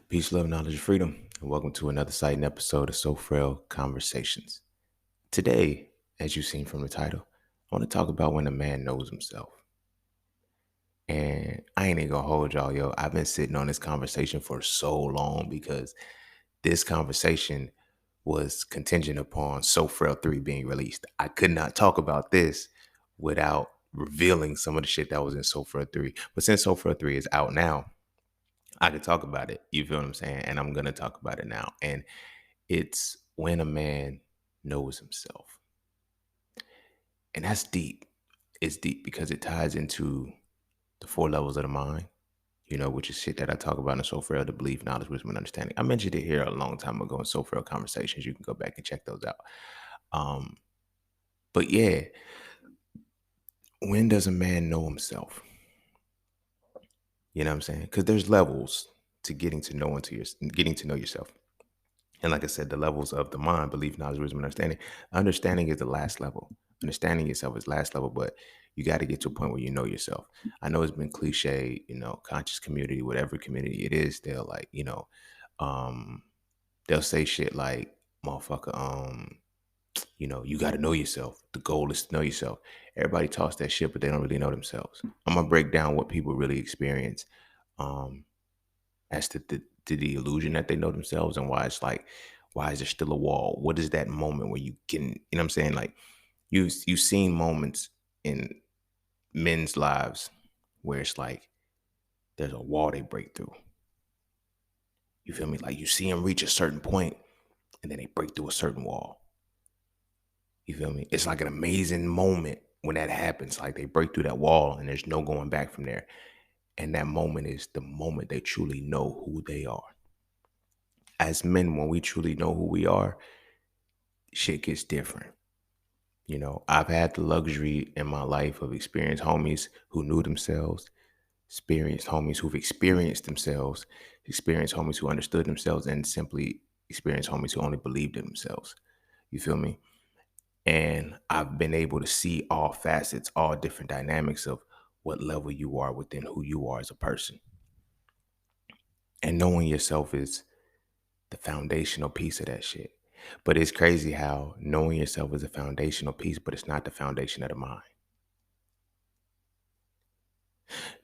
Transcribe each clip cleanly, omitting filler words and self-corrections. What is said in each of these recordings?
Peace, love, knowledge, and freedom, and welcome to another exciting episode of So Frail Conversations. Today, as you've seen from the title, I want to talk about when a man knows himself. And I ain't even gonna hold y'all, yo. I've been sitting on this conversation for so long because this conversation was contingent upon So Frail 3 being released. I could not talk about this without revealing some of the shit that was in So Frail 3. But since So Frail 3 is out now, I could talk about it. You feel what I'm saying? And I'm gonna talk about it now. And it's when a man knows himself. And that's deep. It's deep because it ties into the four levels of the mind, which is shit that I talk about in So Frail, the belief, knowledge, wisdom, and understanding. I mentioned it here a long time ago in So Frail Conversations. You can go back and check those out. Um, but yeah, when does a man know himself? You know what I'm saying? Because there's levels to getting to know yourself. And like I said, the levels of the mind, belief, knowledge, wisdom, and understanding. Understanding is the last level. Understanding yourself is last level, but you got to get to a point where you know yourself. I know it's been cliche, conscious community, whatever community it is, um, they'll say shit like, motherfucker, you got to know yourself. The goal is to know yourself. Everybody talks that shit, but they don't really know themselves. I'm gonna break down what people really experience. Um, as to the illusion that they know themselves and why it's like, why is there still a wall? What is that moment where you can, you know what I'm saying? Like you've seen moments in men's lives where it's like there's a wall they break through. You feel me? Like you see them reach a certain point and then they break through a certain wall. You feel me? It's like an amazing moment when that happens. Like they break through that wall and there's no going back from there. And that moment is the moment they truly know who they are. As men, when we truly know who we are, shit gets different. I've had the luxury in my life of experienced homies who knew themselves, experienced homies who've experienced themselves, experienced homies who understood themselves, and simply experienced homies who only believed in themselves. You feel me? And I've been able to see all facets, all different dynamics of what level you are within who you are as a person. And knowing yourself is the foundational piece of that shit. But it's crazy how knowing yourself is a foundational piece, but it's not the foundation of the mind.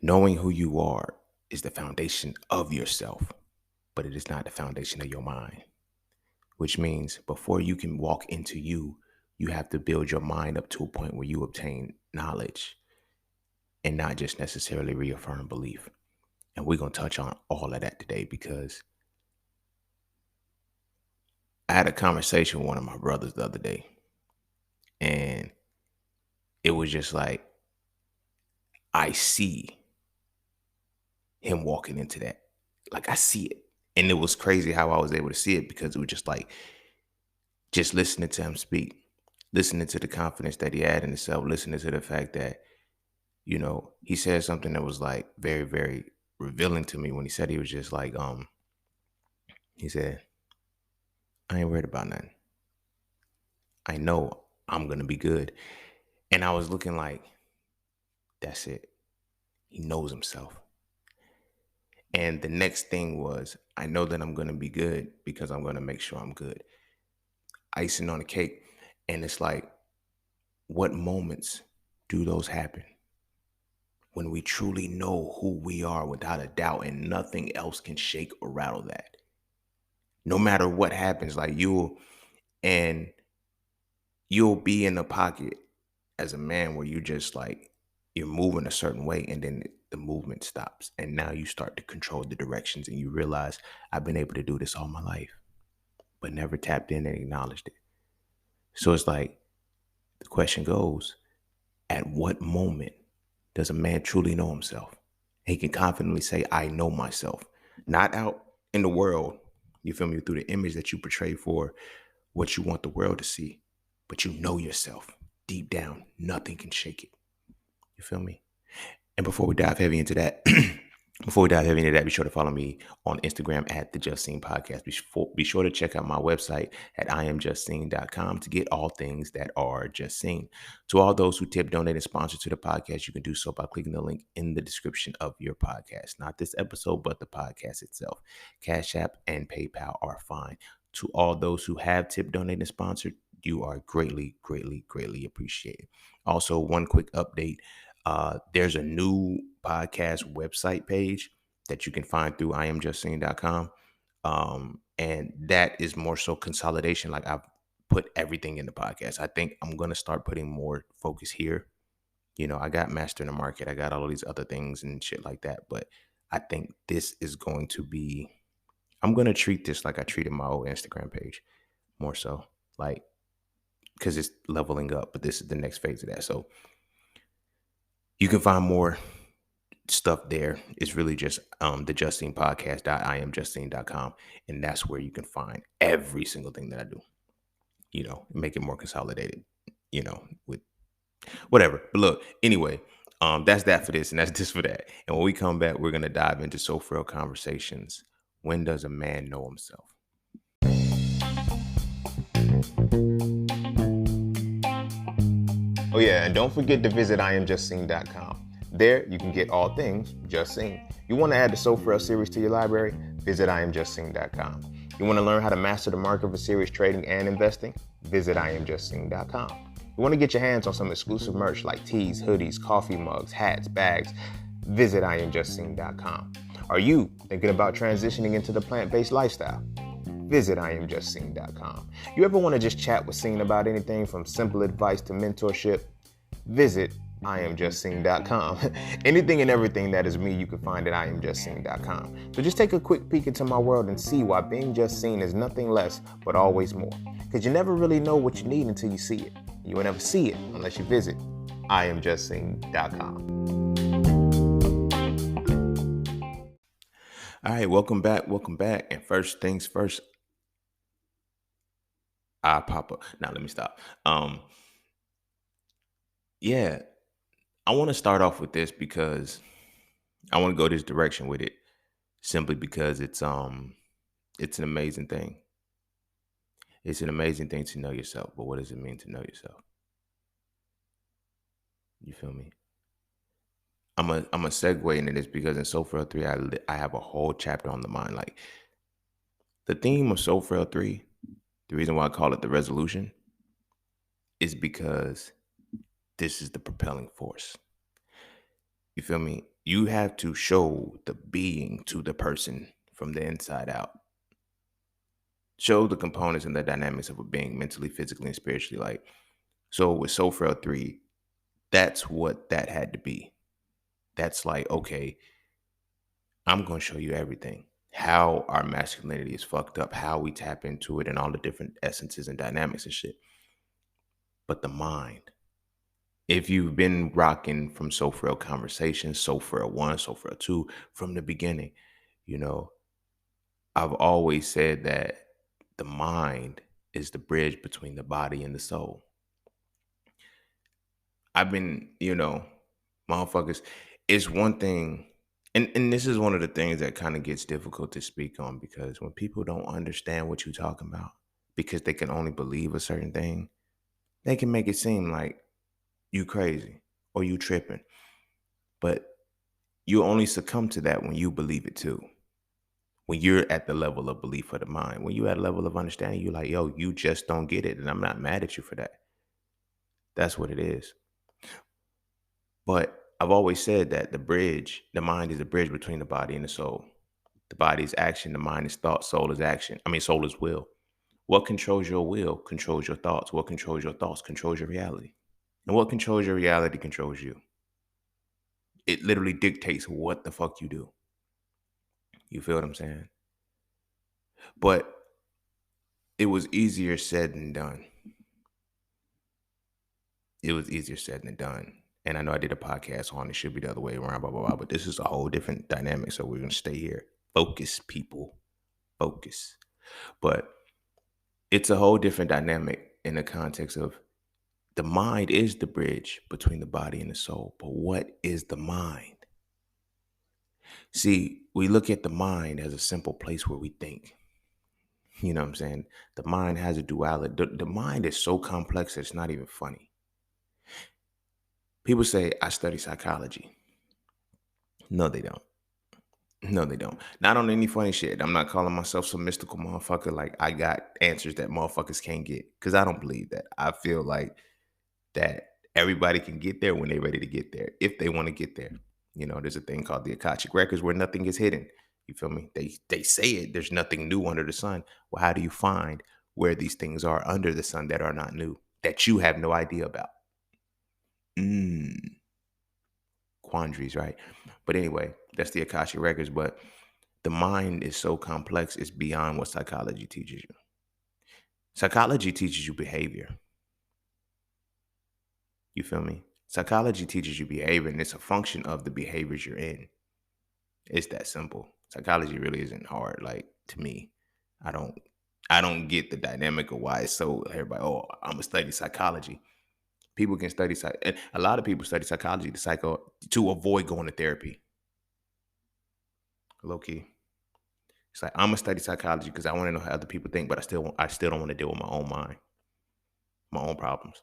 Knowing who you are is the foundation of yourself, but it is not the foundation of your mind, which means before you can walk into you, you have to build your mind up to a point where you obtain knowledge and not just necessarily reaffirm belief. And we're going to touch on all of that today because I had a conversation with one of my brothers the other day, and it was just like, I see him walking into that. Like I see it. And it was crazy how I was able to see it because it was just like, just listening to him speak, listening to the confidence that he had in himself, listening to the fact that, he said something that was like very, very revealing to me when he was just like, he said, I ain't worried about nothing. I know I'm going to be good. And I was looking like, that's it. He knows himself. And the next thing was, I know that I'm going to be good because I'm going to make sure I'm good. Icing on the cake. And it's like, what moments do those happen? When we truly know who we are without a doubt and nothing else can shake or rattle that. No matter what happens, like and you'll be in a pocket as a man where you just like, you're moving a certain way and then the movement stops. And now you start to control the directions and you realize I've been able to do this all my life, but never tapped in and acknowledged it. So it's like the question goes, at what moment does a man truly know himself? He can confidently say, I know myself, not out in the world, you feel me, through the image that you portray for what you want the world to see, but you know yourself deep down. Nothing can shake it. You feel me? And before we dive heavy into that, Before we dive heavy into that, be sure to follow me on Instagram at the Just Seen Podcast. Be sure to check out my website at iamjustseen.com to get all things that are just seen. To all those who tip, donate, and sponsor to the podcast, you can do so by clicking the link in the description of your podcast. Not this episode, but the podcast itself. Cash App and PayPal are fine. To all those who have tipped, donated, and sponsored, you are greatly, greatly, greatly appreciated. Also, one quick update. There's a new podcast website page that you can find through iamjustseen.com. And that is more so consolidation. Like I've put everything in the podcast. I think I'm going to start putting more focus here. You know, I got Master in the Market. I got all of these other things and shit like that. But I think this is going to be, I'm going to treat this like I treated my old Instagram page more so. Like, because it's leveling up. But this is the next phase of that. So you can find more stuff there. It's really just the Justine podcast.iamjustine.com, and that's where you can find every single thing that I do, you know, make it more consolidated, you know, with whatever. But look, anyway, that's that for this, and that's this for that. And when we come back, we're gonna dive into So Frail Conversations. When does a man know himself? Oh yeah, and don't forget to visit iamjustseen.com. There, you can get all things Just Seen. You want to add the So Frail series to your library? Visit iamjustseen.com. You want to learn how to master the market for serious trading and investing? Visit iamjustseen.com. You want to get your hands on some exclusive merch like tees, hoodies, coffee mugs, hats, bags? Visit iamjustseen.com. Are you thinking about transitioning into the plant-based lifestyle? Visit iamjustseen.com. You ever want to just chat with Seen about anything from simple advice to mentorship? Visit iamjustseen.com. Anything and everything that is me, you can find at iamjustseen.com. So just take a quick peek into my world and see why being just seen is nothing less but always more. Because you never really know what you need until you see it. You will never see it unless you visit iamjustseen.com. All right, welcome back. And first things first, I pop up. Now let me stop. Yeah, I want to start off with this because I want to go this direction with it simply because it's an amazing thing. It's an amazing thing to know yourself, but what does it mean to know yourself? You feel me? I'm a segue into this because in So Frail 3, I have a whole chapter on the mind. Like the theme of So Frail 3, the reason why I call it the resolution is because this is the propelling force. You feel me? You have to show the being to the person from the inside out. Show the components and the dynamics of a being mentally, physically, and spiritually. Like, so with So Frail 3, that's what that had to be. That's like, okay, I'm going to show you everything. How our masculinity is fucked up, how we tap into it, and all the different essences and dynamics and shit. But the mind, if you've been rocking from So Frail Conversations, So Frail 1, So Frail 2, from the beginning, you know, I've always said that the mind is the bridge between the body and the soul. I've been, you know, motherfuckers, it's one thing, and this is one of the things that kind of gets difficult to speak on because when people don't understand what you're talking about, because they can only believe a certain thing, they can make it seem like you crazy or you tripping. But you only succumb to that when you believe it too. When you're at the level of belief of the mind, when you're at a level of understanding, you're like, yo, you just don't get it. And I'm not mad at you for that. That's what it is. But I've always said that the mind is a bridge between the body and the soul. The body is action, the mind is thought, soul is action. Soul is will. What controls your will controls your thoughts. What controls your thoughts controls your reality. And what controls your reality controls you. It literally dictates what the fuck you do. You feel what I'm saying? But it was easier said than done. It was easier said than done. And I know I did a podcast on it should be the other way around, blah, blah, blah. But this is a whole different dynamic. So we're going to stay here. Focus, people. Focus. But it's a whole different dynamic in the context of the mind is the bridge between the body and the soul. But what is the mind? See, we look at the mind as a simple place where we think. You know what I'm saying? The mind has a duality. The mind is so complex that it's not even funny. People say, I study psychology. No, they don't. No, they don't. Not on any funny shit. I'm not calling myself some mystical motherfucker. Like I got answers that motherfuckers can't get. Cause I don't believe that. I feel like that everybody can get there when they're ready to get there, if they want to get there. You know, there's a thing called the Akashic Records where nothing is hidden. You feel me? They say it. There's nothing new under the sun. Well, how do you find where these things are under the sun that are not new, that you have no idea about? Mm, quandaries, right? But anyway, that's the Akashic Records. But the mind is so complex, it's beyond what psychology teaches you. Psychology teaches you behavior. You feel me? Psychology teaches you behavior, and it's a function of the behaviors you're in. It's that simple. Psychology really isn't hard. Like to me, I don't, I don't get the dynamic of why it's so everybody. Oh, I'm gonna study psychology. People can study and a lot of people study psychology to avoid going to therapy. Low key, it's like I'm gonna study psychology because I want to know how other people think, but I still don't want to deal with my own mind, my own problems.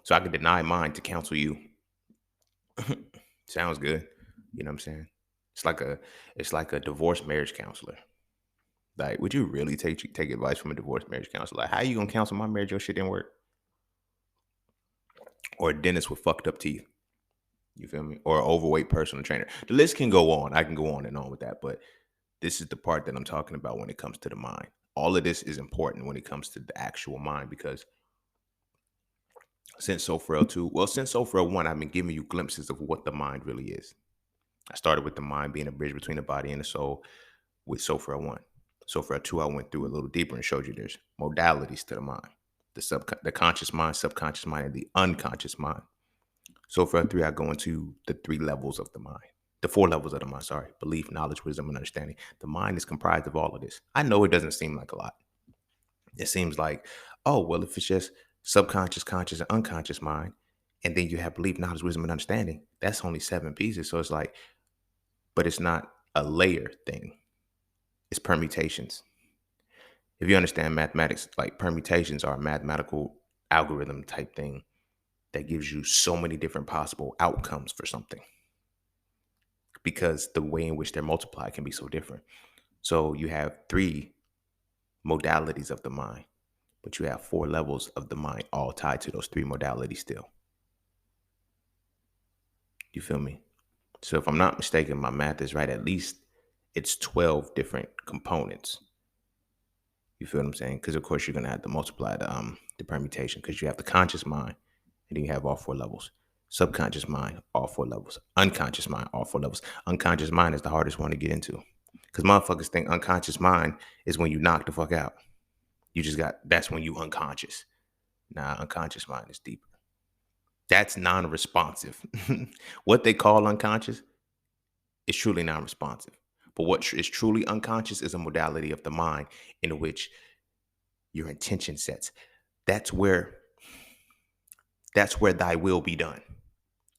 So I can deny mine to counsel you. Sounds good. You know what I'm saying? It's like a it's like a divorce marriage counselor. Like, would you really take advice from a divorce marriage counselor? Like, how you gonna counsel my marriage? Your shit didn't work. Or a dentist with fucked up teeth. You feel me? Or an overweight personal trainer. The list can go on. I can go on and on with that, but this is the part that I'm talking about when it comes to the mind. All of this is important when it comes to the actual mind because since So Frail 2, well, since So Frail 1, I've been giving you glimpses of what the mind really is. I started with the mind being a bridge between the body and the soul with So Frail 1. So Frail 2, I went through a little deeper and showed you there's modalities to the mind. The conscious mind, subconscious mind, and the unconscious mind. So Frail 3, I go into the three levels of the mind. The four levels of the mind, sorry. Belief, knowledge, wisdom, and understanding. The mind is comprised of all of this. I know it doesn't seem like a lot. It seems like, oh, well, if it's just subconscious, conscious, and unconscious mind, and then you have belief, knowledge, wisdom, and understanding, that's only 7 pieces. So it's like, but it's not a layer thing. It's permutations. If you understand mathematics, like permutations are a mathematical algorithm type thing that gives you so many different possible outcomes for something because the way in which they're multiplied can be so different. So you have 3 modalities of the mind, but you have 4 levels of the mind all tied to those 3 modalities still. You feel me? So if I'm not mistaken, my math is right. At least it's 12 different components. You feel what I'm saying? Because of course you're gonna have to multiply the permutation because you have the conscious mind, and then you have all 4 levels. Subconscious mind, all 4 levels. Unconscious mind, all 4 levels. Unconscious mind is the hardest one to get into because motherfuckers think unconscious mind is when you knock the fuck out. That's when you unconscious. Nah, unconscious mind is deeper. That's non-responsive. What they call unconscious is truly non-responsive. But what is truly unconscious is a modality of the mind in which your intention sets. That's where thy will be done.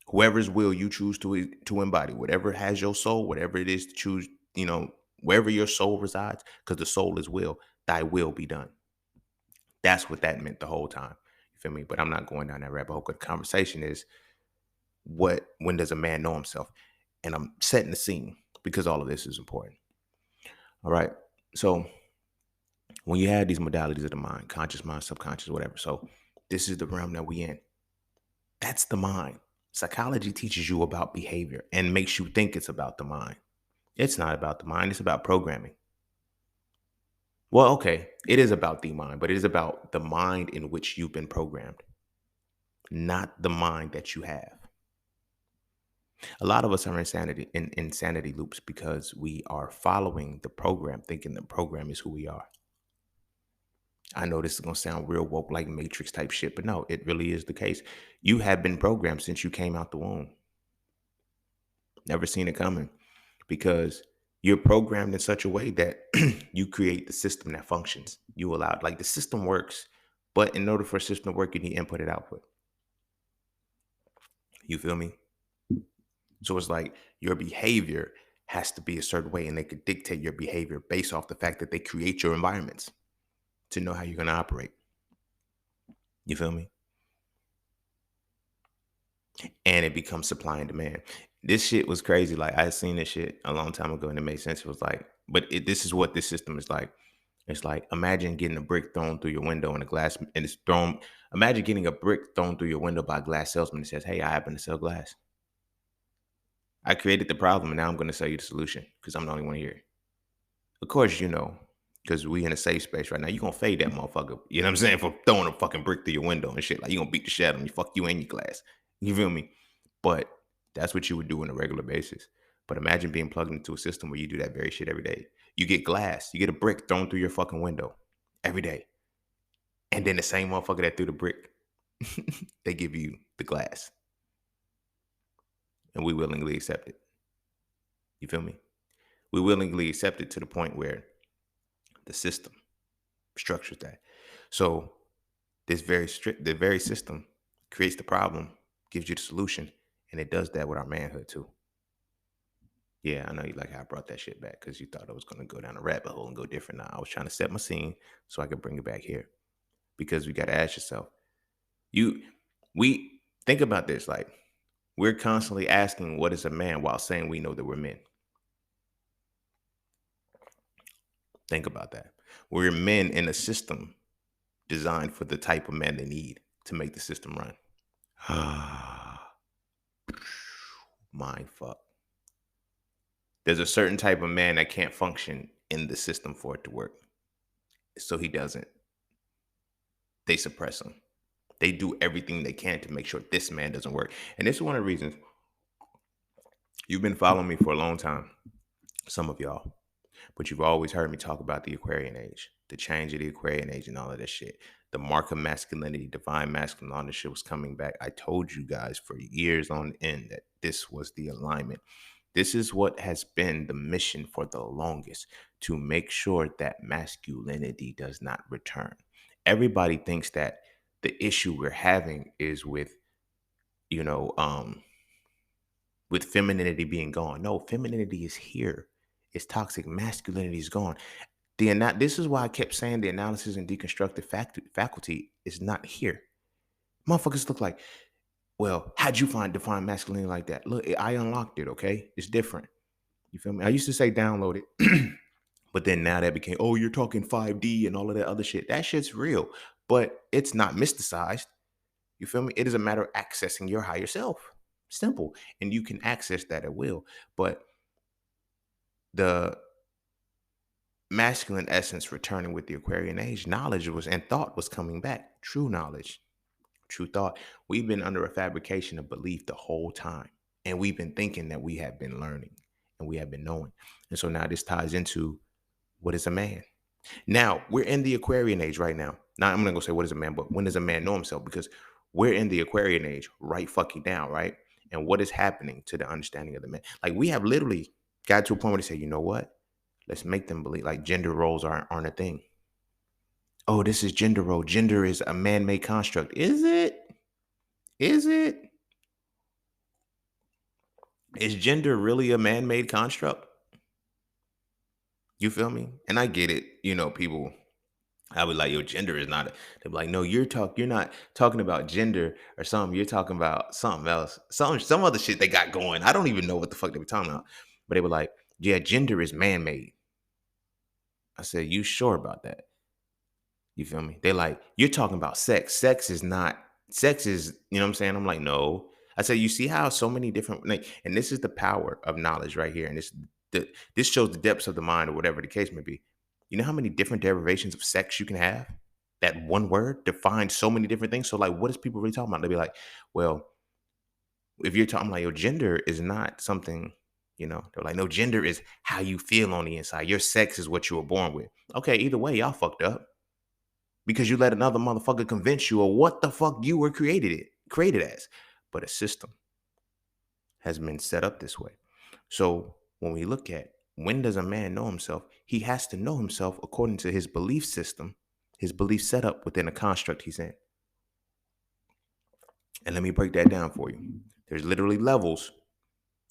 Whoever's will you choose to embody, whatever has your soul, whatever it is to choose, wherever your soul resides, because the soul is will, thy will be done. That's what that meant the whole time. You feel me? But I'm not going down that rabbit hole. The conversation is when does a man know himself? And I'm setting the scene because all of this is important. All right. So when you have these modalities of the mind, conscious mind, subconscious, whatever. So this is the realm that we in. That's the mind. Psychology teaches you about behavior and makes you think it's about the mind. It's not about the mind. It's about programming. Well, okay, it is about the mind, but it is about the mind in which you've been programmed, not the mind that you have. A lot of us are in insanity loops because we are following the program, thinking the program is who we are. I know this is gonna sound real woke, like Matrix type shit, but no, it really is the case. You have been programmed since you came out the womb. Never seen it coming because you're programmed in such a way that you create the system that functions. You allow, like the system works, but in order for a system to work, you need input and output. You feel me? So it's like your behavior has to be a certain way, and they could dictate your behavior based off the fact that they create your environments to know how you're going to operate. You feel me? And it becomes supply and demand. This shit was crazy. Like I had seen this shit a long time ago, and it made sense. It was like, but this is what this system is like. It's like imagine getting a brick thrown through your window and a glass, and it's thrown. Imagine getting a brick thrown through your window by a glass salesman that says, "Hey, I happen to sell glass. I created the problem, and now I'm going to sell you the solution because I'm the only one here." Of course, because we in a safe space right now, you gonna fade that motherfucker. You know what I'm saying? For throwing a fucking brick through your window and shit. Like you gonna beat the shit out of him. You fuck you and your glass. You feel me? But that's what you would do on a regular basis. But imagine being plugged into a system where you do that very shit every day. You get glass, you get a brick thrown through your fucking window every day. And then the same motherfucker that threw the brick, they give you the glass. And we willingly accept it. You feel me? We willingly accept it to the point where the system structures that. So the very system creates the problem, gives you the solution, and it does that with our manhood too. Yeah, I know you like how I brought that shit back because you thought I was going to go down a rabbit hole and go different. Now I was trying to set my scene so I could bring it back here because we got to ask yourself. You, we think about this like we're constantly asking what is a man while saying we know that we're men. Think about that. We're men in a system designed for the type of man they need to make the system run. Mind fuck. There's a certain type of man that can't function in the system for it to work. So he doesn't. They suppress him. They do everything they can to make sure this man doesn't work. And this is one of the reasons you've been following me for a long time, some of y'all, but you've always heard me talk about the Aquarian age, the change of the Aquarian age and all of that shit. The mark of masculinity, divine masculine, all this shit was coming back. I told you guys for years on end that this was the alignment. This is what has been the mission for the longest, to make sure that masculinity does not return. Everybody thinks that the issue we're having is with, you know, with femininity being gone. No, femininity is here. It's toxic masculinity is gone. This is why I kept saying the analysis and deconstructive faculty is not here. Motherfuckers look like, well, how'd you define masculinity like that? Look, I unlocked it, okay? It's different. You feel me? I used to say download it, but then now that became, oh, you're talking 5D and all of that other shit. That shit's real, but it's not mysticized. You feel me? It is a matter of accessing your higher self. Simple. And you can access that at will. But the masculine essence returning with the Aquarian age, knowledge was and thought was coming back. True knowledge, true thought. We've been under a fabrication of belief the whole time. And we've been thinking that we have been learning and we have been knowing. And so now this ties into what is a man? Now, we're in the Aquarian age right now. Now, I'm going to go say what is a man, but when does a man know himself? Because we're in the Aquarian age right fucking now, right? And what is happening to the understanding of the man? Like, we have literally got to a point where they say, you know what? Let's make them believe like gender roles aren't a thing. Oh, this is gender role. Gender is a man-made construct. Is it? Is it? Is gender really a man-made construct? You feel me? And I get it. People, I was like, yo, gender is not. They're like, no, you're not talking about gender or something. You're talking about something else, some other shit they got going. I don't even know what the fuck they were talking about. But they were like, yeah, gender is man-made. I said, you sure about that? You feel me? They're like, you're talking about sex. Sex is not. Sex is, you know what I'm saying? I'm like, no. I said, you see how so many different, like, and this is the power of knowledge right here, and this shows the depths of the mind or whatever the case may be. You know how many different derivations of sex you can have? That one word defines so many different things. So, like, what is people really talking about? They'll be like, well, if you're talking like your gender is not something, they're like, no, gender is how you feel on the inside. Your sex is what you were born with. Okay, either way, y'all fucked up because you let another motherfucker convince you of what the fuck you were created as. But a system has been set up this way. So when we look at when does a man know himself, he has to know himself according to his belief system, his belief setup within a construct he's in. And let me break that down for you. There's literally levels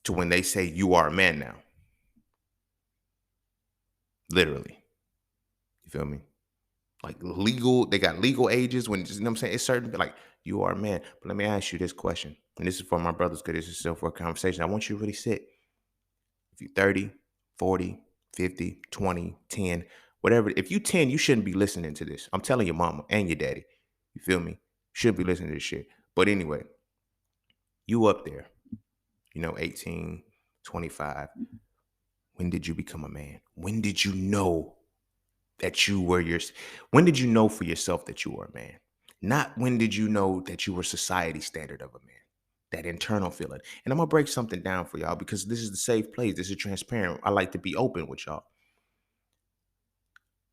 to when they say you are a man now. Literally. You feel me? Like legal, they got legal ages when, you know what I'm saying? It's certain, like, you are a man. But let me ask you this question. And this is for my brothers, because this is still for a conversation. I want you to really sit. If you're 30, 40, 50, 20, 10, whatever. If you 10, you shouldn't be listening to this. I'm telling your mama and your daddy. You feel me? Shouldn't be listening to this shit. But anyway, you up there, 18, 25. When did you become a man? When did you know that you were when did you know for yourself that you were a man? Not when did you know that you were society's standard of a man. That internal feeling. And I'm gonna break something down for y'all, because this is the safe place. This is transparent. I like to be open with y'all.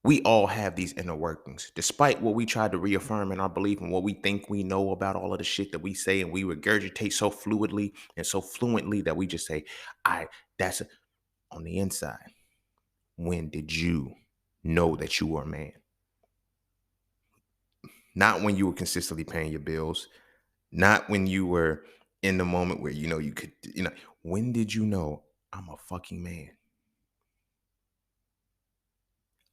We all have these inner workings, despite what we try to reaffirm in our belief and what we think we know about all of the shit that we say and we regurgitate so fluidly and so fluently that we just say, that's on the inside. When did you know that you were a man? Not when you were consistently paying your bills, not when you were in the moment where you could, when did you know I'm a fucking man?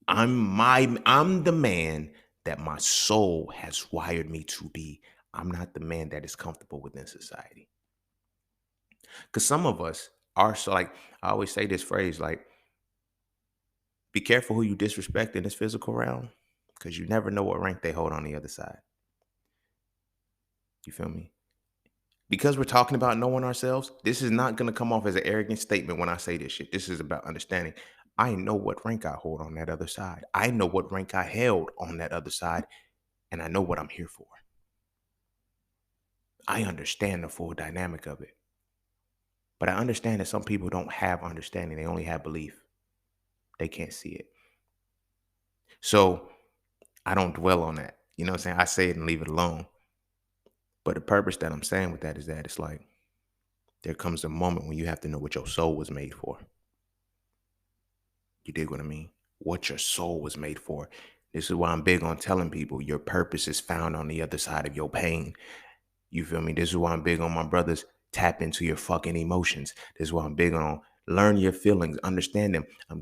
I'm the man that my soul has wired me to be. I'm not the man that is comfortable within society. Cuz some of us are, so like, I always say this phrase, like, be careful who you disrespect in this physical realm, cuz you never know what rank they hold on the other side. You feel me? Because we're talking about knowing ourselves, this is not going to come off as an arrogant statement when I say this shit. This is about understanding. I know what rank I hold on that other side. I know what rank I held on that other side, and I know what I'm here for. I understand the full dynamic of it. But I understand that some people don't have understanding. They only have belief. They can't see it. So I don't dwell on that. You know what I'm saying? I say it and leave it alone. But the purpose that I'm saying with that is that it's like, there comes a moment when you have to know what your soul was made for. You dig what I mean? What your soul was made for. This is why I'm big on telling people your purpose is found on the other side of your pain. You feel me? This is why I'm big on my brothers. Tap into your fucking emotions. This is why I'm big on learn your feelings, understand them. I've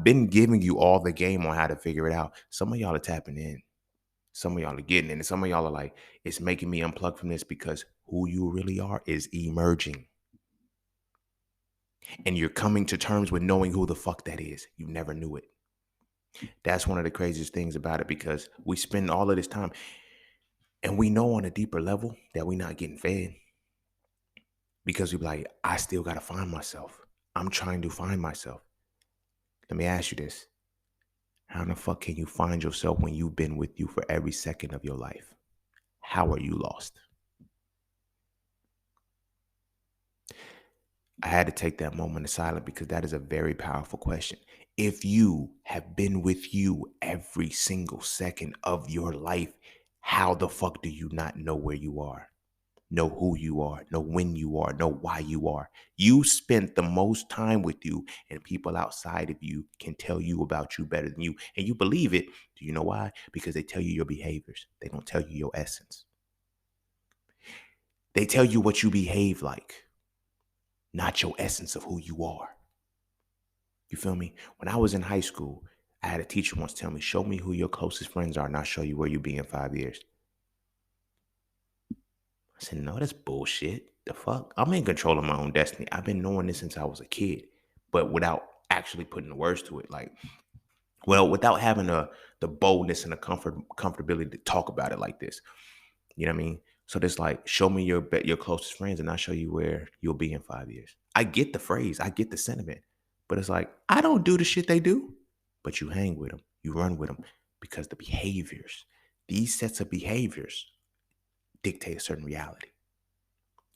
been giving you all the game on how to figure it out. Some of y'all are tapping in. Some of y'all are getting in. And some of y'all are like, it's making me unplug from this, because who you really are is emerging. And you're coming to terms with knowing who the fuck that is. You never knew it. That's one of the craziest things about it, because we spend all of this time and we know on a deeper level that we're not getting fed, because we be like, I still got to find myself. I'm trying to find myself. Let me ask you this. How in the fuck can you find yourself when you've been with you for every second of your life? How are you lost? I had to take that moment of silence, because that is a very powerful question. If you have been with you every single second of your life, how the fuck do you not know where you are? Know who you are, know when you are, know why you are. You spent the most time with you, and people outside of you can tell you about you better than you. And you believe it. Do you know why? Because they tell you your behaviors. They don't tell you your essence. They tell you what you behave like, not your essence of who you are. You feel me? When I was in high school, I had a teacher once tell me, show me who your closest friends are, and I'll show you where you'll be in 5 years. I said, no, that's bullshit. The fuck? I'm in control of my own destiny. I've been knowing this since I was a kid, but without actually putting the words to it. Like, well, without having the boldness and the comfortability to talk about it like this. You know what I mean? So this, like, show me your closest friends, and I'll show you where you'll be in 5 years. I get the phrase, I get the sentiment, but it's like, I don't do the shit they do, but you hang with them, you run with them, because the behaviors, these sets of behaviors dictate a certain reality.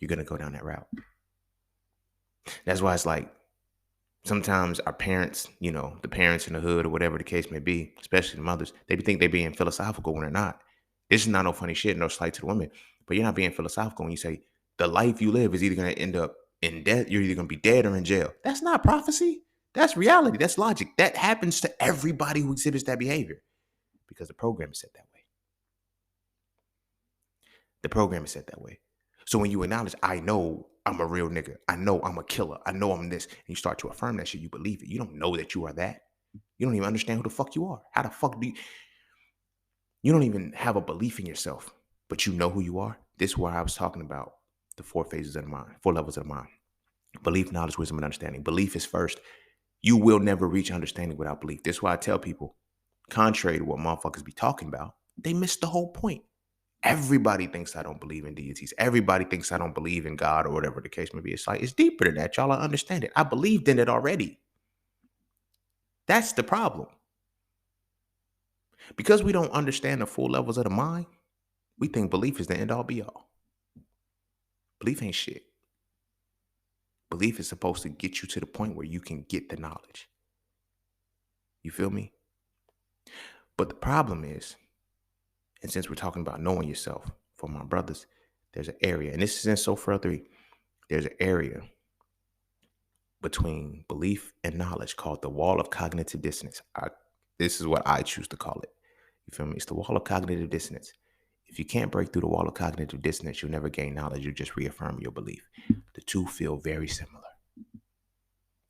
You're gonna go down that route. That's why it's like, sometimes our parents, the parents in the hood or whatever the case may be, especially the mothers, they think they're being philosophical when they're not. This is not no funny shit, no slight to the women, but you're not being philosophical when you say the life you live is either going to end up in death, you're either going to be dead or in jail. That's not prophecy. That's reality. That's logic. That happens to everybody who exhibits that behavior, because the program is set that way. The program is set that way. So when you acknowledge, I know I'm a real nigga, I know I'm a killer, I know I'm this, and you start to affirm that shit, you believe it. You don't know that you are that. You don't even understand who the fuck you are. How the fuck do you don't even have a belief in yourself, but you know who you are? This is where I was talking about the four phases of the mind, four levels of the mind. Belief, knowledge, wisdom, and understanding. Belief is first. You will never reach understanding without belief. This is why I tell people, contrary to what motherfuckers be talking about, they miss the whole point. Everybody thinks I don't believe in deities. Everybody thinks I don't believe in God or whatever the case may be. It's like, it's deeper than that, y'all. I understand it. I believed in it already. That's the problem. Because we don't understand the full levels of the mind, we think belief is the end all be all. Belief ain't shit. Belief is supposed to get you to the point where you can get the knowledge. You feel me? But the problem is, and since we're talking about knowing yourself, for my brothers, there's an area, and this is in So Frail III, there's an area between belief and knowledge called the wall of cognitive dissonance. This is what I choose to call it. You feel me? It's the wall of cognitive dissonance. If you can't break through the wall of cognitive dissonance, you'll never gain knowledge. You just reaffirm your belief. The two feel very similar.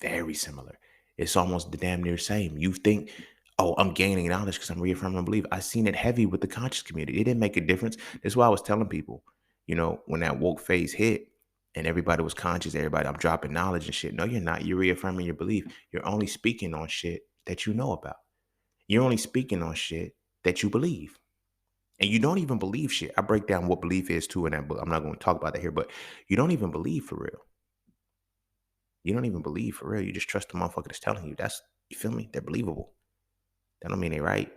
Very similar. It's almost the damn near same. You think, oh, I'm gaining knowledge because I'm reaffirming my belief. I've seen it heavy with the conscious community. It didn't make a difference. That's why I was telling people, when that woke phase hit and everybody was conscious, I'm dropping knowledge and shit. No, you're not. You're reaffirming your belief. You're only speaking on shit that you know about. You're only speaking on shit that you believe. And you don't even believe shit. I break down what belief is too in that book. I'm not going to talk about that here, but you don't even believe for real. You don't even believe for real. You just trust the motherfucker that's telling you. You feel me? They're believable. That don't mean they right.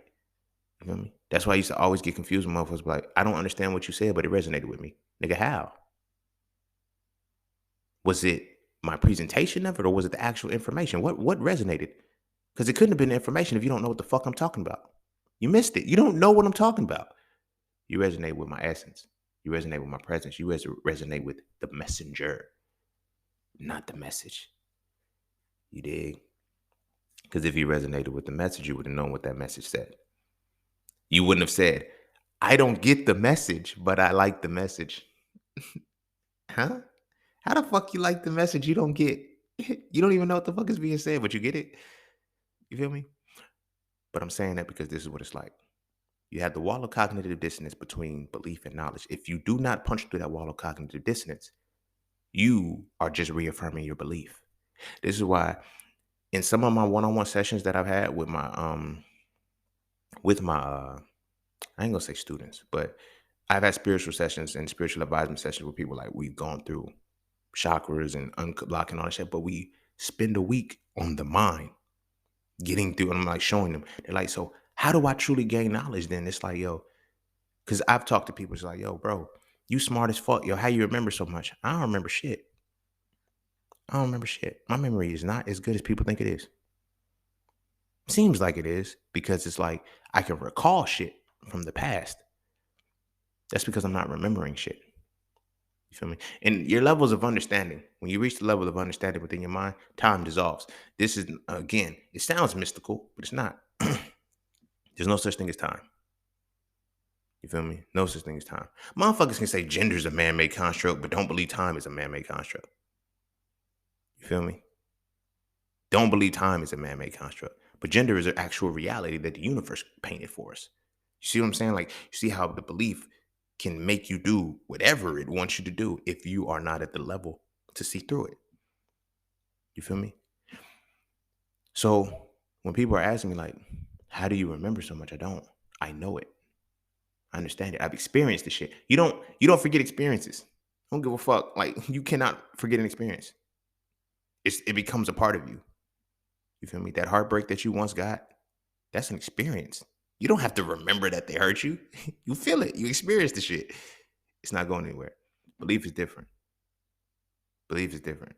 You feel me? That's why I used to always get confused with motherfuckers like, I don't understand what you said, but it resonated with me. Nigga, how? Was it my presentation of it or was it the actual information? What resonated? Because it couldn't have been information if you don't know what the fuck I'm talking about. You missed it. You don't know what I'm talking about. You resonate with my essence. You resonate with my presence. You resonate with the messenger, not the message. You dig? Because if you resonated with the message, you would have known what that message said. You wouldn't have said, I don't get the message, but I like the message. Huh? How the fuck you like the message you don't get? You don't even know what the fuck is being said, but you get it. You feel me? But I'm saying that because this is what it's like. You have the wall of cognitive dissonance between belief and knowledge. If you do not punch through that wall of cognitive dissonance, you are just reaffirming your belief. This is why in some of my one-on-one sessions that I've had with my I ain't gonna say students, but I've had spiritual sessions and spiritual advisement sessions where people like we've gone through chakras and unblocking all that shit, but we spend a week on the mind, getting through, and I'm like showing them. They're like, so how do I truly gain knowledge then? It's like, yo, because I've talked to people, it's like, yo, bro, you smart as fuck. Yo, how you remember so much? I don't remember shit. I don't remember shit. My memory is not as good as people think it is. Seems like it is because it's like I can recall shit from the past. That's because I'm not remembering shit. You feel me? And your levels of understanding, when you reach the level of understanding within your mind, time dissolves. This is, again, it sounds mystical, but it's not. There's no such thing as time. You feel me? No such thing as time. Motherfuckers can say gender is a man-made construct, but don't believe time is a man-made construct. You feel me? Don't believe time is a man-made construct. But gender is an actual reality that the universe painted for us. You see what I'm saying? Like, you see how the belief can make you do whatever it wants you to do if you are not at the level to see through it. You feel me? So when people are asking me like, how do you remember so much? I don't. I know it. I understand it. I've experienced the shit. You don't forget experiences. I don't give a fuck. Like, you cannot forget an experience. It becomes a part of you. You feel me? That heartbreak that you once got, that's an experience. You don't have to remember that they hurt you. You feel it. You experience the shit. It's not going anywhere. Belief is different. Belief is different.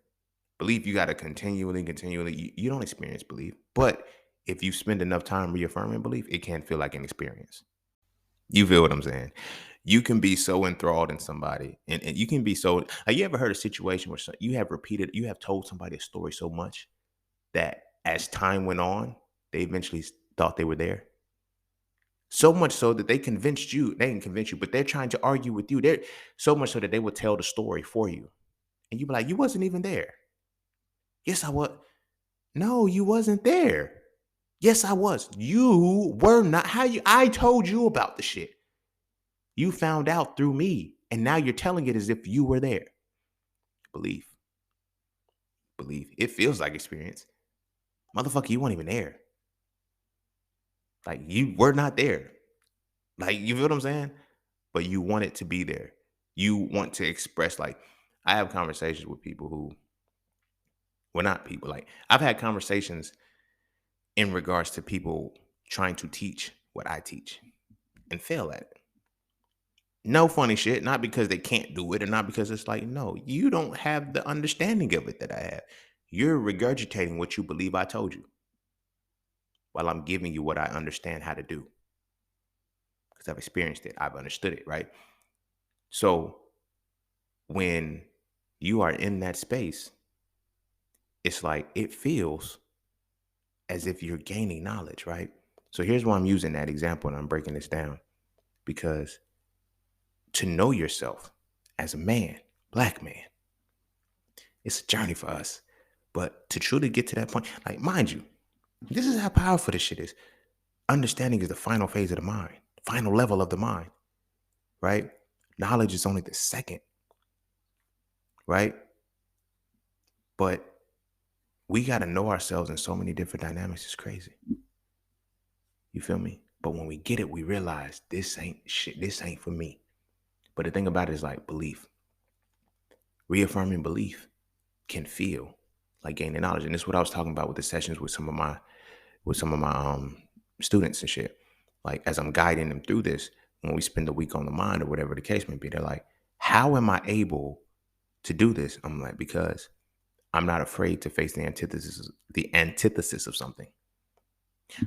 Belief, you got to continually, you don't experience belief. But if you spend enough time reaffirming belief, it can feel like an experience. You feel what I'm saying? You can be so enthralled in somebody, and you can be so. Have you ever heard a situation where you have told somebody a story so much that as time went on, they eventually thought they were there? So much so that they convinced you. They didn't convince you, but they're trying to argue with you. They're so much so that they would tell the story for you. And you'd be like, you wasn't even there. Yes, I was. No, you wasn't there. Yes, I was. You were not. How you? I told you about the shit. You found out through me, and now you're telling it as if you were there. Believe, believe. It feels like experience, motherfucker. You weren't even there. Like you were not there. Like you feel what I'm saying? But you want it to be there. You want to express. Like I have conversations with people who, well, not people. Like I've had conversations in regards to people trying to teach what I teach and fail at it. No funny shit, not because they can't do it or not because it's like, no, you don't have the understanding of it that I have. You're regurgitating what you believe I told you while I'm giving you what I understand how to do because I've experienced it. I've understood it, right? So when you are in that space, it's like it feels as if you're gaining knowledge, right? So here's why I'm using that example and I'm breaking this down because to know yourself as a man, black man, it's a journey for us. But to truly get to that point, like, mind you, this is how powerful this shit is. Understanding is the final phase of the mind, final level of the mind, right? Knowledge is only the second, right? But we got to know ourselves in so many different dynamics. It's crazy. You feel me? But when we get it, we realize this ain't shit. This ain't for me. But the thing about it is like belief. Reaffirming belief can feel like gaining knowledge. And this is what I was talking about with the sessions with some of my students and shit. Like as I'm guiding them through this, when we spend a week on the mind or whatever the case may be, they're like, how am I able to do this? I'm like, because I'm not afraid to face the antithesis of something.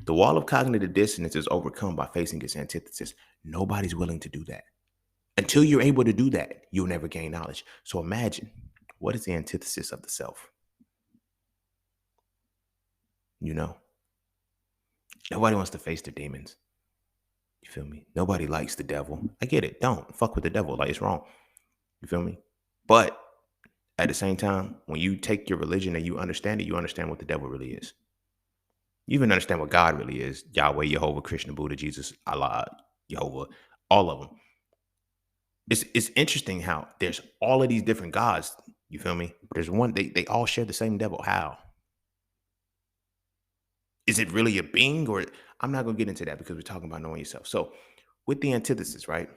The wall of cognitive dissonance is overcome by facing its antithesis. Nobody's willing to do that. Until you're able to do that, you'll never gain knowledge. So imagine, what is the antithesis of the self? You know, nobody wants to face their demons. You feel me? Nobody likes the devil. I get it. Don't fuck with the devil. Like it's wrong. You feel me? But at the same time, when you take your religion and you understand it, you understand what the devil really is. You even understand what God really is. Yahweh, Jehovah, Krishna, Buddha, Jesus, Allah, Jehovah, all of them. It's interesting how there's all of these different gods. You feel me? But there's one, they all share the same devil. How? Is it really a being or I'm not gonna get into that because we're talking about knowing yourself. So with the antithesis, right?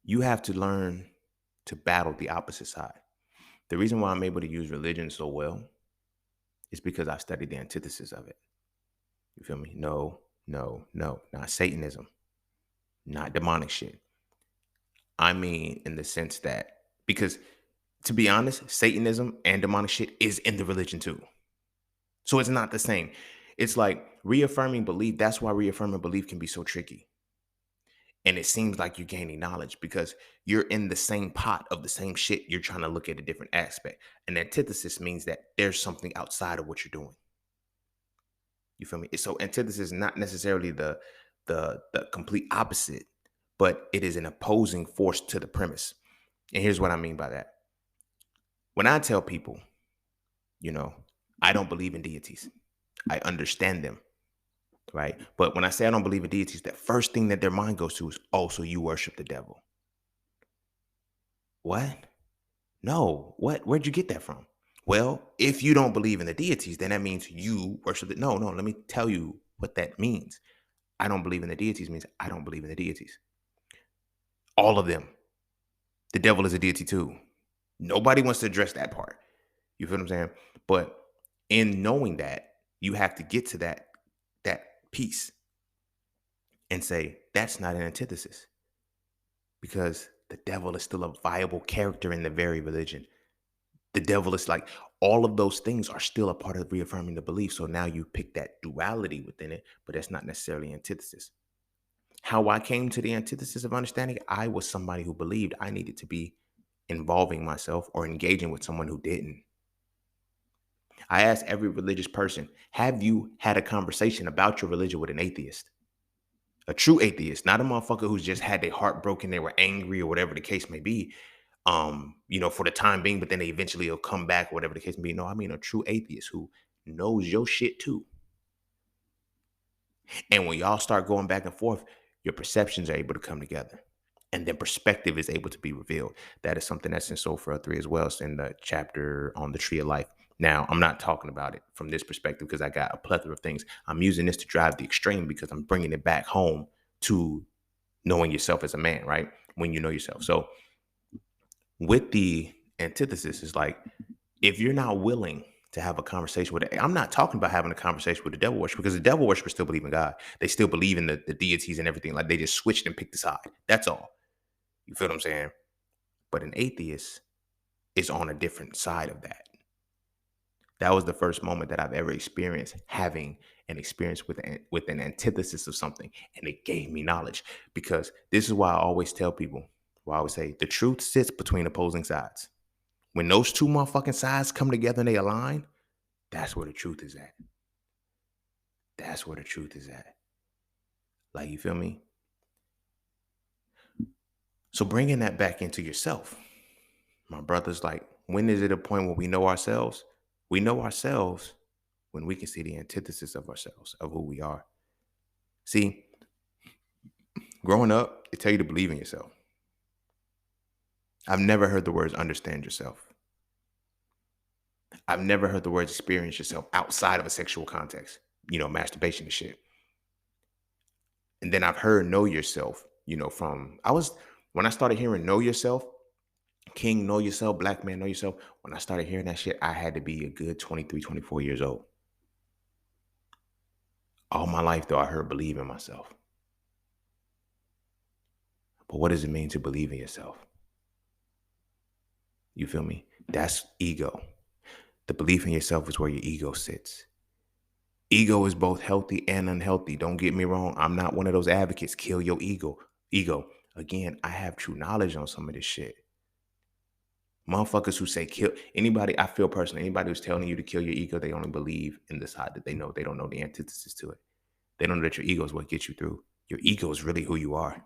You have to learn to battle the opposite side. The reason why I'm able to use religion so well is because I studied the antithesis of it. You feel me? No, no, no, not Satanism, not demonic shit. I mean, in the sense that, because to be honest, Satanism and demonic shit is in the religion too. So it's not the same. It's like reaffirming belief. That's why reaffirming belief can be so tricky. And it seems like you're gaining knowledge because you're in the same pot of the same shit. You're trying to look at a different aspect. And antithesis means that there's something outside of what you're doing. You feel me? So antithesis is not necessarily the complete opposite, but it is an opposing force to the premise. And here's what I mean by that. When I tell people, you know, I don't believe in deities, I understand them, right? But when I say I don't believe in deities, the first thing that their mind goes to is, oh, so you worship the devil. What? No. What? Where'd you get that from? Well, if you don't believe in the deities, then that means you worship the. No, no. Let me tell you what that means. I don't believe in the deities means I don't believe in the deities. All of them. The devil is a deity too. Nobody wants to address that part. You feel what I'm saying? But in knowing that, you have to get to that piece and say that's not an antithesis because the devil is still a viable character in the very religion. The devil is like all of those things are still a part of reaffirming the belief. So now you pick that duality within it, but that's not necessarily antithesis. How I came to the antithesis of understanding, I was somebody who believed I needed to be involving myself or engaging with someone who didn't. I asked every religious person, have you had a conversation about your religion with an atheist? A true atheist, not a motherfucker who's just had their heart broken, they were angry or whatever the case may be, for the time being, but then they eventually will come back, whatever the case may be. No, I mean a true atheist who knows your shit too. And when y'all start going back and forth, your perceptions are able to come together. And then perspective is able to be revealed. That is something that's in So Frail III as well. It's in the chapter on the tree of life. Now, I'm not talking about it from this perspective because I got a plethora of things. I'm using this to drive the extreme because I'm bringing it back home to knowing yourself as a man, right? When you know yourself. So with the antithesis is like, if you're not willing to have a conversation with it, I'm not talking about having a conversation with the devil worshiper because the devil worshippers still believe in God. They still believe in the deities and everything. Like they just switched and picked a side. That's all. You feel what I'm saying? But an atheist is on a different side of that. That was the first moment that I've ever experienced having an experience with an antithesis of something. And it gave me knowledge because this is why I always tell people, why I always say the truth sits between opposing sides. When those two motherfucking sides come together and they align, that's where the truth is at. That's where the truth is at. Like, you feel me? So bringing that back into yourself, my brother's like, when is it a point where we know ourselves? We know ourselves when we can see the antithesis of ourselves, of who we are. See, growing up, they tell you to believe in yourself. I've never heard the words understand yourself. I've never heard the words experience yourself outside of a sexual context, masturbation and shit. And then I've heard know yourself, when I started hearing know yourself, King know yourself, black man know yourself. When I started hearing that shit, I had to be a good 23, 24 years old. All my life, though, I heard believe in myself. But what does it mean to believe in yourself? You feel me? That's ego. The belief in yourself is where your ego sits. Ego is both healthy and unhealthy. Don't get me wrong. I'm not one of those advocates. Kill your ego. Again, I have true knowledge on some of this shit. Motherfuckers who say kill anybody, I feel personally, anybody who's telling you to kill your ego, they only believe in the side that they know. They don't know the antithesis to it. They don't know that your ego is what gets you through. Your ego is really who you are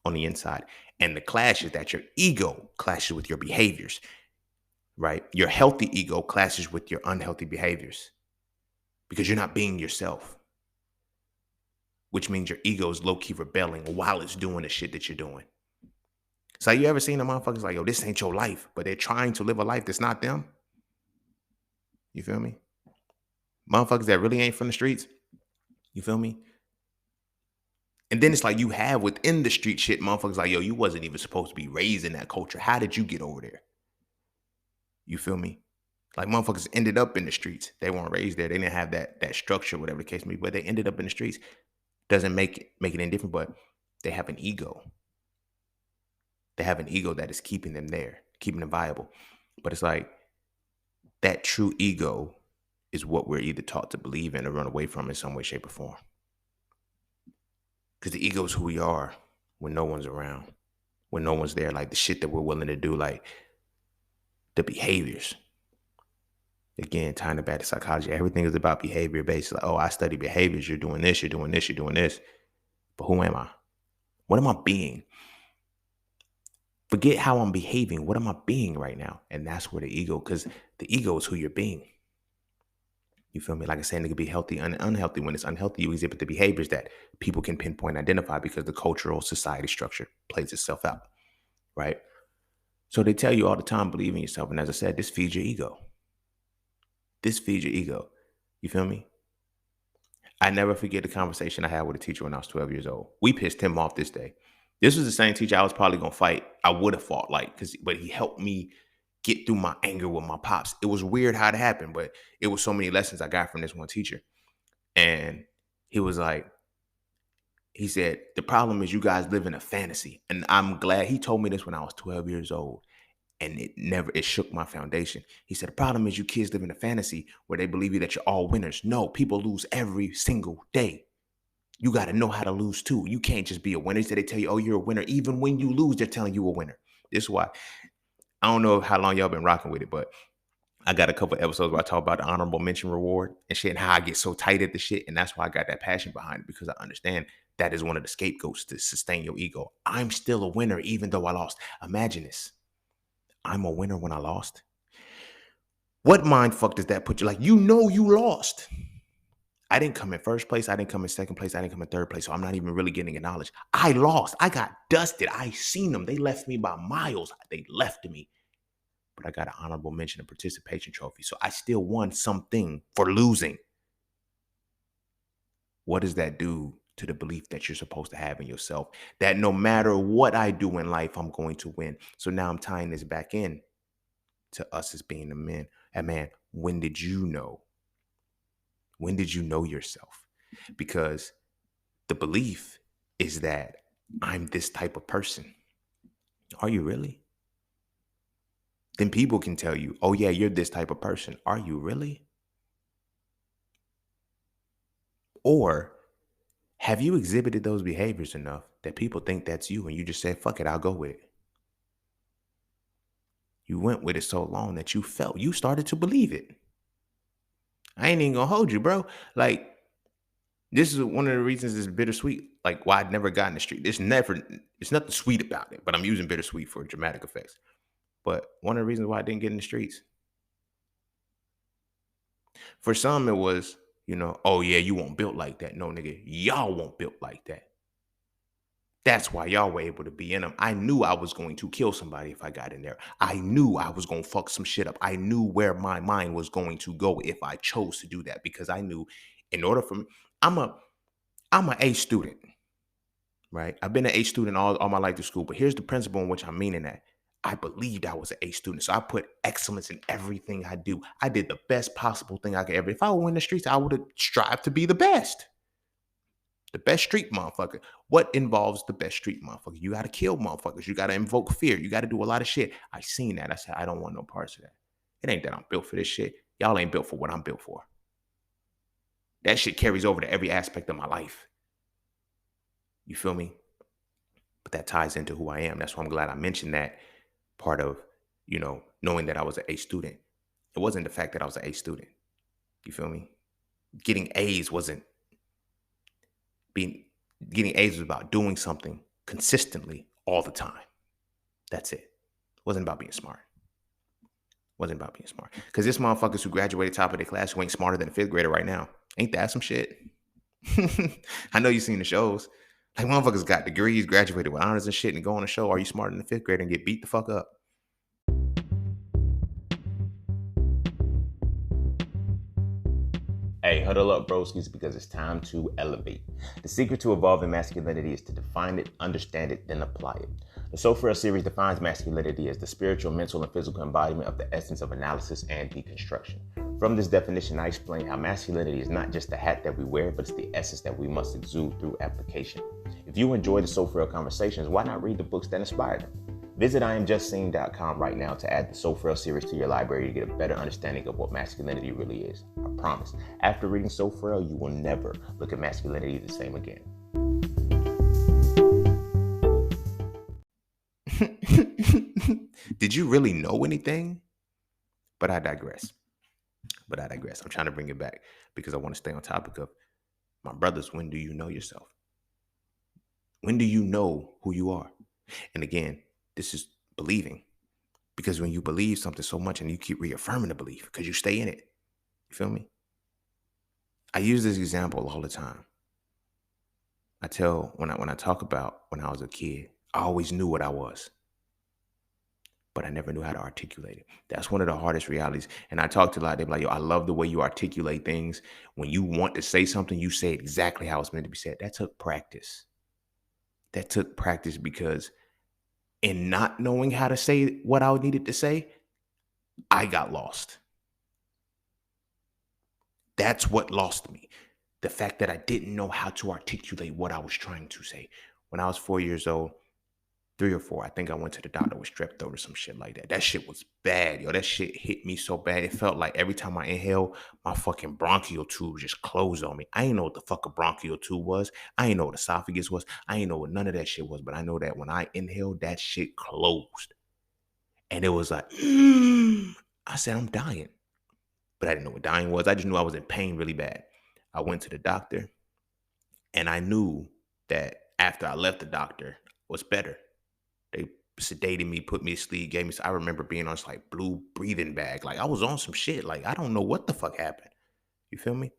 on the inside. And the clash is that your ego clashes with your behaviors, right? Your healthy ego clashes with your unhealthy behaviors because you're not being yourself, which means your ego is low-key rebelling while it's doing the shit that you're doing. So you ever seen the motherfuckers like, yo, this ain't your life, but they're trying to live a life that's not them? You feel me? Motherfuckers that really ain't from the streets. You feel me? And then it's like you have within the street shit, motherfuckers like, yo, you wasn't even supposed to be raised in that culture. How did you get over there? You feel me? Like motherfuckers ended up in the streets. They weren't raised there. They didn't have that structure, whatever the case may be, but they ended up in the streets. Doesn't make it any different, but they have an ego. They have an ego that is keeping them there, keeping them viable. But it's like that true ego is what we're either taught to believe in or run away from in some way, shape, or form. Because the ego is who we are when no one's around, when no one's there, like the shit that we're willing to do, like the behaviors. Again, tying it back to psychology, everything is about behavior based. Like, oh, I study behaviors. You're doing this, you're doing this, you're doing this. But who am I? What am I being? Forget how I'm behaving. What am I being right now? And that's where the ego, because the ego is who you're being. You feel me? Like I said, it could be healthy and unhealthy. When it's unhealthy, you exhibit the behaviors that people can pinpoint and identify because the cultural society structure plays itself out, right? So they tell you all the time, believe in yourself. And as I said, this feeds your ego. This feeds your ego. You feel me? I never forget the conversation I had with a teacher when I was 12 years old. We pissed him off this day. This was the same teacher I was probably going to fight. I would have fought but he helped me get through my anger with my pops. It was weird how it happened, but it was so many lessons I got from this one teacher. And he was like, he said, the problem is you guys live in a fantasy. And I'm glad he told me this when I was 12 years old. And it shook my foundation. He said, the problem is you kids live in a fantasy where they believe you that you're all winners. No, people lose every single day. You got to know how to lose too. You can't just be a winner. So they tell you, oh, you're a winner. Even when you lose, they're telling you a winner. This is why. I don't know how long y'all been rocking with it, but I got a couple of episodes where I talk about the honorable mention reward and shit and how I get so tight at the shit. And that's why I got that passion behind it, because I understand that is one of the scapegoats to sustain your ego. I'm still a winner even though I lost. Imagine this. I'm a winner when I lost. What mind fuck does that put you? Like, you know you lost. I didn't come in first place. I didn't come in second place. I didn't come in third place. So I'm not even really getting acknowledged. I lost. I got dusted. I seen them. They left me by miles. They left me. But I got an honorable mention and participation trophy. So I still won something for losing. What does that do to the belief that you're supposed to have in yourself? That no matter what I do in life, I'm going to win. So now I'm tying this back in to us as being a man. And man, when did you know? When did you know yourself? Because the belief is that I'm this type of person. Are you really? Then people can tell you, oh, yeah, you're this type of person. Are you really? Or have you exhibited those behaviors enough that people think that's you and you just said, fuck it, I'll go with it? You went with it so long that you started to believe it. I ain't even gonna hold you, bro. Like, this is one of the reasons it's bittersweet. Like, why I'd never got in the street. It's nothing sweet about it, but I'm using bittersweet for dramatic effects. But one of the reasons why I didn't get in the streets, for some, it was, oh yeah, you weren't built like that. No, nigga, y'all weren't built like that. That's why y'all were able to be in them. I knew I was going to kill somebody if I got in there. I knew I was going to fuck some shit up. I knew where my mind was going to go if I chose to do that, because I knew in order for me, I'm a A student, right? I've been an A student all my life through school, but here's the principle in which I'm meaning that. I believed I was an A student. So I put excellence in everything I do. I did the best possible thing I could ever. If I were in the streets, I would have strived to be the best. The best street motherfucker. What involves the best street motherfucker? You got to kill motherfuckers. You got to invoke fear. You got to do a lot of shit. I seen that. I said, I don't want no parts of that. It ain't that I'm built for this shit. Y'all ain't built for what I'm built for. That shit carries over to every aspect of my life. You feel me? But that ties into who I am. That's why I'm glad I mentioned that part of, knowing that I was an A student. It wasn't the fact that I was an A student. You feel me? Getting A's wasn't being getting A's was about doing something consistently all the time. That's it. It wasn't about being smart. It wasn't about being smart. Because there's motherfuckers who graduated top of their class who ain't smarter than a fifth grader right now. Ain't that some shit? I know you've seen the shows. Like, motherfuckers got degrees, graduated with honors and shit, and go on a show. Are you smarter than a fifth grader and get beat the fuck up? Hey, huddle up, broskies, because it's time to elevate. The secret to evolving masculinity is to define it, understand it, then apply it. The So Frail series defines masculinity as the spiritual, mental, and physical embodiment of the essence of analysis and deconstruction. From this definition, I explain how masculinity is not just the hat that we wear, but it's the essence that we must exude through application. If you enjoy the So Frail conversations, why not read the books that inspired them? Visit IamJustSeen.com right now to add the So Frail series to your library to get a better understanding of what masculinity really is. I promise, after reading So Frail, you will never look at masculinity the same again. Did you really know anything? But I digress. I'm trying to bring it back because I want to stay on topic of my brothers. When do you know yourself? When do you know who you are? And again, this is believing. Because when you believe something so much and you keep reaffirming the belief because you stay in it. You feel me? I use this example all the time. I tell when I talk about when I was a kid, I always knew what I was, but I never knew how to articulate it. That's one of the hardest realities. And I talk to a lot. They're like, yo, I love the way you articulate things. When you want to say something, you say it exactly how it's meant to be said. That took practice. Because in not knowing how to say what I needed to say, I got lost. That's what lost me. The fact that I didn't know how to articulate what I was trying to say. When I was 4 years old, 3 or 4, I think I went to the doctor with strep throat or some shit like that. That shit was bad, yo. That shit hit me so bad. It felt like every time I inhaled, my fucking bronchial tube just closed on me. I ain't know what the fuck a bronchial tube was. I ain't know what esophagus was. I ain't know what none of that shit was. But I know that when I inhaled, that shit closed. And it was like, I said, I'm dying. But I didn't know what dying was. I just knew I was in pain really bad. I went to the doctor, and I knew that after I left the doctor was better. They sedated me, put me to sleep, gave me. I remember being on this like blue breathing bag. Like I was on some shit. Like I don't know what the fuck happened. You feel me?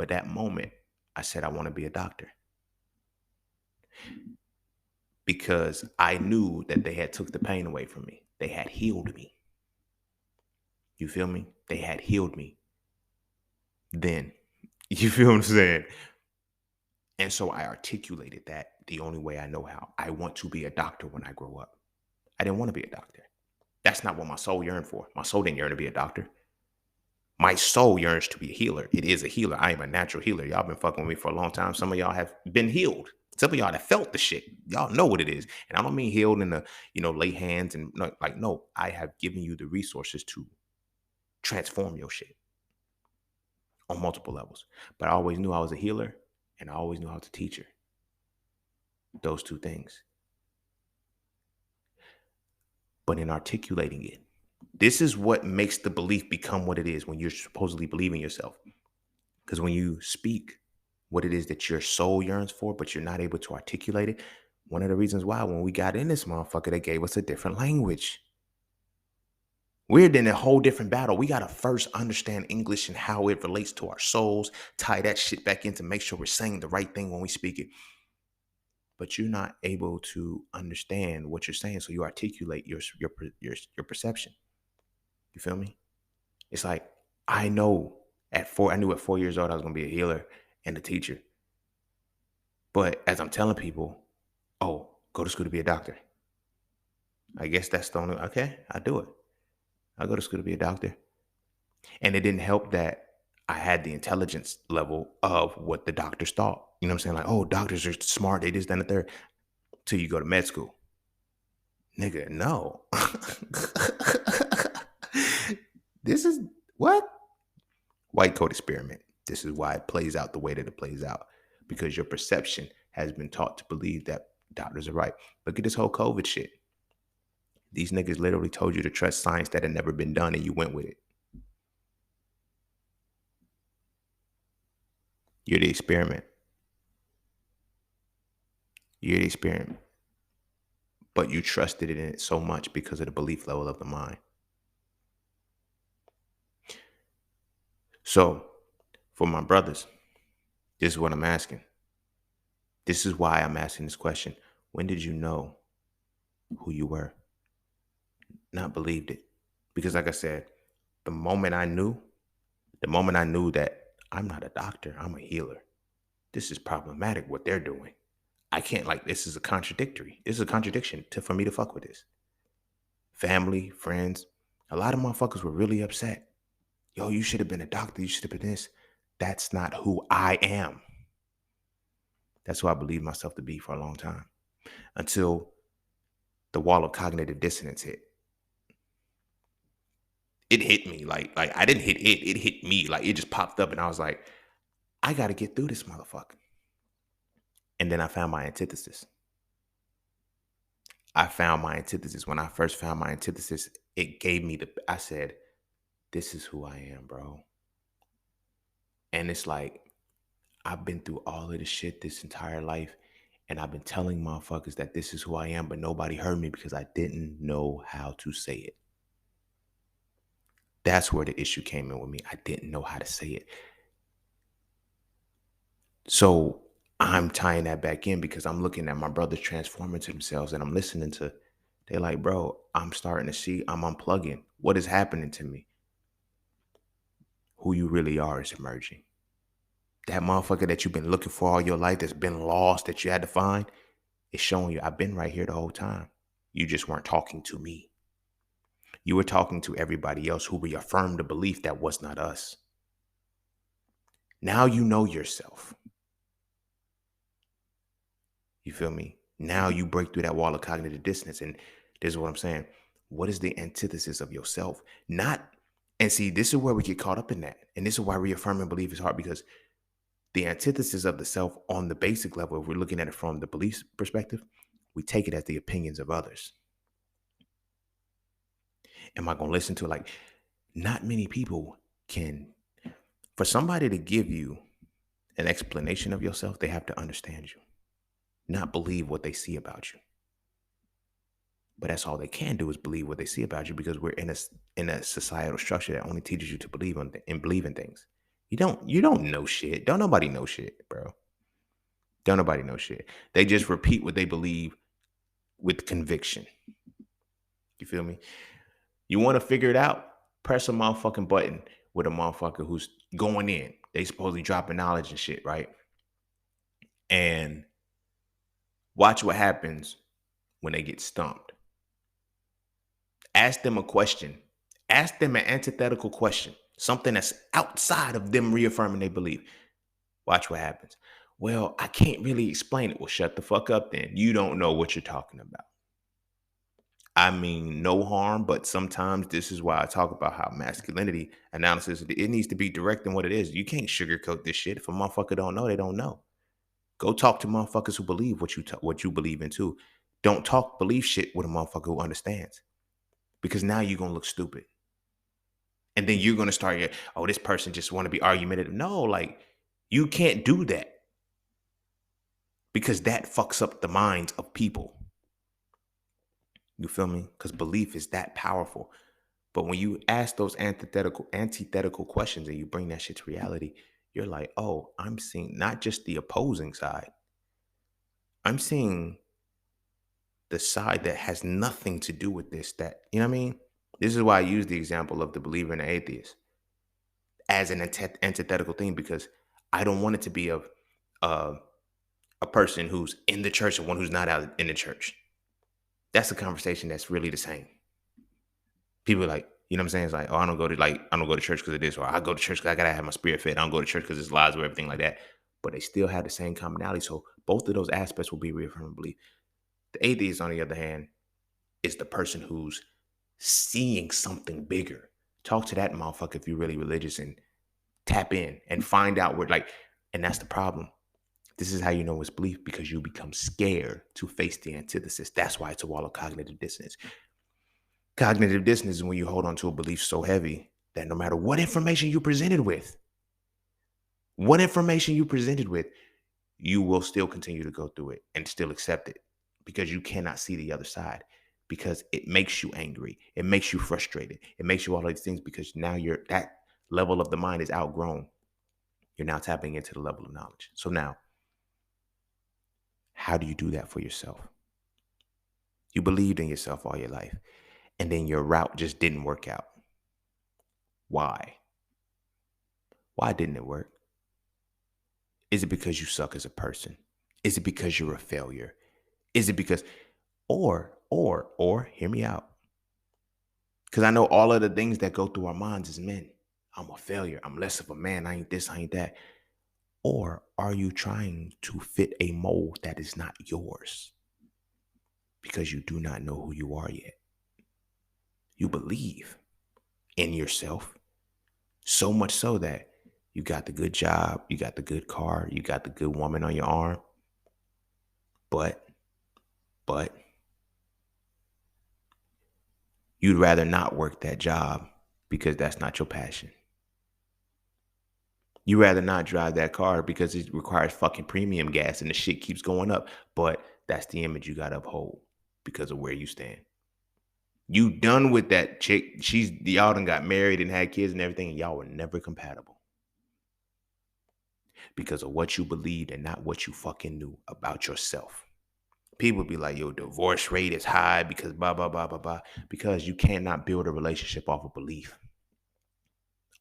But that moment, I said, I want to be a doctor because I knew that they had took the pain away from me. They had healed me. You feel me? They had healed me then. You feel what I'm saying? And so I articulated that the only way I know how. I want to be a doctor when I grow up. I didn't want to be a doctor. That's not what my soul yearned for. My soul didn't yearn to be a doctor. My soul yearns to be a healer. It is a healer. I am a natural healer. Y'all been fucking with me for a long time. Some of y'all have been healed. Some of y'all have felt the shit. Y'all know what it is. And I don't mean healed in the, lay hands and no, I have given you the resources to transform your shit on multiple levels. But I always knew I was a healer and I always knew I was a teacher. Those two things. But in articulating it, this is what makes the belief become what it is when you're supposedly believing yourself. Because when you speak what it is that your soul yearns for, but you're not able to articulate it, one of the reasons why when we got in this motherfucker, they gave us a different language. We're in a whole different battle. We got to first understand English and how it relates to our souls, tie that shit back in to make sure we're saying the right thing when we speak it. But you're not able to understand what you're saying, so you articulate your perception. You feel me? It's like I knew at 4 years old I was gonna be a healer and a teacher. But as I'm telling people, oh, go to school to be a doctor. I guess that's the only okay, I do it. I go to school to be a doctor. And it didn't help that I had the intelligence level of what the doctors thought. You know what I'm saying? Like, oh, doctors are smart, they just done the third. Till you go to med school. Nigga, no. This is what? White coat experiment. This is why it plays out the way that it plays out. Because your perception has been taught to believe that doctors are right. Look at this whole COVID shit. These niggas literally told you to trust science that had never been done and you went with it. You're the experiment. You're the experiment. But you trusted in it so much because of the belief level of the mind. So, for my brothers, this is what I'm asking. This is why I'm asking this question. When did you know who you were? Not believed it. Because like I said, the moment I knew that I'm not a doctor, I'm a healer. This is problematic what they're doing. I can't this is a contradictory. This is a contradiction for me to fuck with this. Family, friends, a lot of motherfuckers were really upset. Yo, you should have been a doctor. You should have been this. That's not who I am. That's who I believed myself to be for a long time. Until the wall of cognitive dissonance hit. It hit me like I didn't hit it. It hit me. Like it just popped up and I was like, I got to get through this motherfucker. And then I found my antithesis. When I first found my antithesis, it gave me I said, this is who I am, bro. And it's like, I've been through all of this shit this entire life. And I've been telling motherfuckers that this is who I am, but nobody heard me because I didn't know how to say it. That's where the issue came in with me. I didn't know how to say it. So I'm tying that back in because I'm looking at my brothers transforming to themselves and I'm listening to, they're like, bro, I'm starting to see, I'm unplugging. What is happening to me? Who you really are is emerging. That motherfucker that you've been looking for all your life that's been lost, that you had to find, is showing you, I've been right here the whole time. You just weren't talking to me. You were talking to everybody else who reaffirmed the belief that was not us. Now you know yourself. You feel me? Now you break through that wall of cognitive dissonance. And this is what I'm saying. What is the antithesis of yourself? And see, this is where we get caught up in that. And this is why reaffirming belief is hard, because the antithesis of the self on the basic level, if we're looking at it from the belief perspective, we take it as the opinions of others. Am I going to listen to it? Like, not many people can, for somebody to give you an explanation of yourself, they have to understand you, not believe what they see about you. But that's all they can do is believe what they see about you, because we're in a societal structure that only teaches you to believe in things. You don't know shit. Don't nobody know shit, bro. Don't nobody know shit. They just repeat what they believe with conviction. You feel me? You want to figure it out? Press a motherfucking button with a motherfucker who's going in. They supposedly dropping knowledge and shit, right? And watch what happens when they get stumped. Ask them a question. Ask them an antithetical question. Something that's outside of them reaffirming their belief. Watch what happens. Well, I can't really explain it. Well, shut the fuck up then. You don't know what you're talking about. I mean, no harm, but sometimes this is why I talk about how masculinity analysis, it needs to be direct in what it is. You can't sugarcoat this shit. If a motherfucker don't know, they don't know. Go talk to motherfuckers who believe what you believe in too. Don't talk belief shit with a motherfucker who understands, because now you're gonna look stupid, and then you're gonna start your, oh, this person just want to be argumentative. No, like, you can't do that, because that fucks up the minds of people. You feel me? Because belief is that powerful. But when you ask those antithetical questions and you bring that shit to reality, you're like, oh, I'm seeing not just the opposing side. I'm seeing the side that has nothing to do with this. That, you know what I mean? This is why I use the example of the believer and the atheist as an antithetical thing, because I don't want it to be a, a person who's in the church and one who's not out in the church. That's a conversation that's really the same. People are like, you know what I'm saying? It's like, oh, I don't go to church because of this, or I go to church because I gotta have my spirit fed. I don't go to church because it's lies or everything like that. But they still have the same commonality. So both of those aspects will be reaffirmed belief. The atheist, on the other hand, is the person who's seeing something bigger. Talk to that motherfucker if you're really religious, and tap in and find out where, like, and that's the problem. This is how you know it's belief, because you become scared to face the antithesis. That's why it's a wall of cognitive dissonance. Cognitive dissonance is when you hold on to a belief so heavy that no matter what information you presented with, you will still continue to go through it and still accept it, because you cannot see the other side, because it makes you angry. It makes you frustrated. It makes you all these things, because now that level of the mind is outgrown. You're now tapping into the level of knowledge. So now, how do you do that for yourself? You believed in yourself all your life, and then your route just didn't work out. Why? Why didn't it work? Is it because you suck as a person? Is it because you're a failure? Is it because, or, hear me out. Because I know all of the things that go through our minds as men. I'm a failure. I'm less of a man. I ain't this, I ain't that. Or are you trying to fit a mold that is not yours? Because you do not know who you are yet. You believe in yourself, so much so that you got the good job, you got the good car, you got the good woman on your arm. But you'd rather not work that job because that's not your passion. You'd rather not drive that car because it requires fucking premium gas and the shit keeps going up. But that's the image you got to uphold because of where you stand. You done with that chick. Y'all done got married and had kids and everything, and y'all were never compatible because of what you believed and not what you fucking knew about yourself. People be like, yo, divorce rate is high because blah, blah, blah, blah, blah. Because you cannot build a relationship off of belief.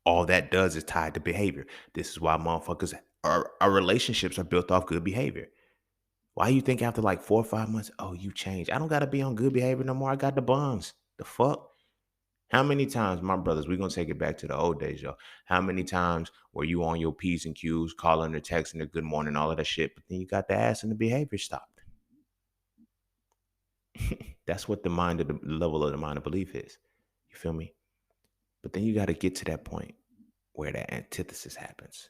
All that does is tied to behavior. This is why motherfuckers, our relationships are built off good behavior. Why you think after like 4 or 5 months, oh, you changed? I don't got to be on good behavior no more. I got the bonds. The fuck? How many times, my brothers, we're going to take it back to the old days, yo. How many times were you on your P's and Q's, calling or texting her good morning, all of that shit, but then you got the ass and the behavior stopped? That's what the level of the mind of belief is. You feel me? But then you got to get to that point where that antithesis happens.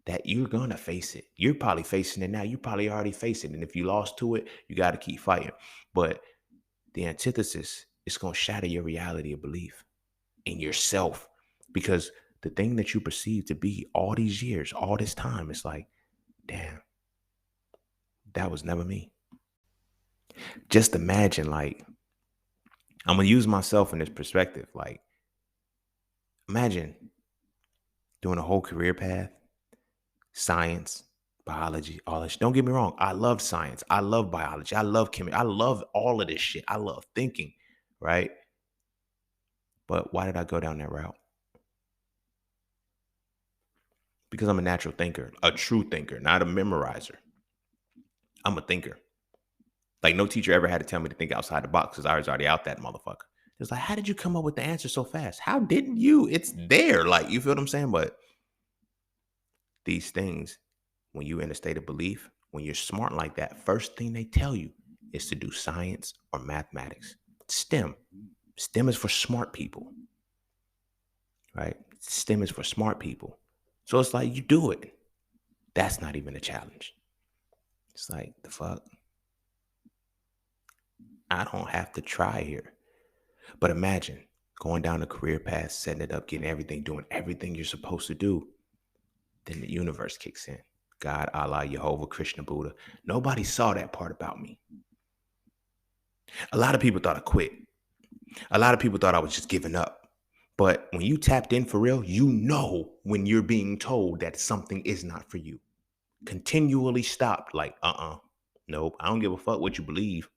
That you're going to face it. You're probably facing it now. You probably already face it. And if you lost to it, you got to keep fighting. But the antithesis is going to shatter your reality of belief in yourself. Because the thing that you perceive to be all these years, all this time, it's like, damn, that was never me. Just imagine, like, I'm going to use myself in this perspective. Like, imagine doing a whole career path, science, biology, all that shit. Don't get me wrong. I love science. I love biology. I love chemistry. I love all of this shit. I love thinking, right? But why did I go down that route? Because I'm a natural thinker, a true thinker, not a memorizer. I'm a thinker. Like no teacher ever had to tell me to think outside the box because I was already out that motherfucker. It's like, how did you come up with the answer so fast? How didn't you? It's there. Like, you feel what I'm saying? But these things, when you're in a state of belief, when you're smart like that, first thing they tell you is to do science or mathematics. STEM. STEM is for smart people, right? STEM is for smart people. So it's like you do it. That's not even a challenge. It's like, the fuck? I don't have to try here. But imagine going down a career path, setting it up, getting everything, doing everything you're supposed to do. Then the universe kicks in. God, Allah, Jehovah, Krishna, Buddha. Nobody saw that part about me. A lot of people thought I quit. A lot of people thought I was just giving up. But when you tapped in for real, you know when you're being told that something is not for you. Continually stopped, like, nope, I don't give a fuck what you believe.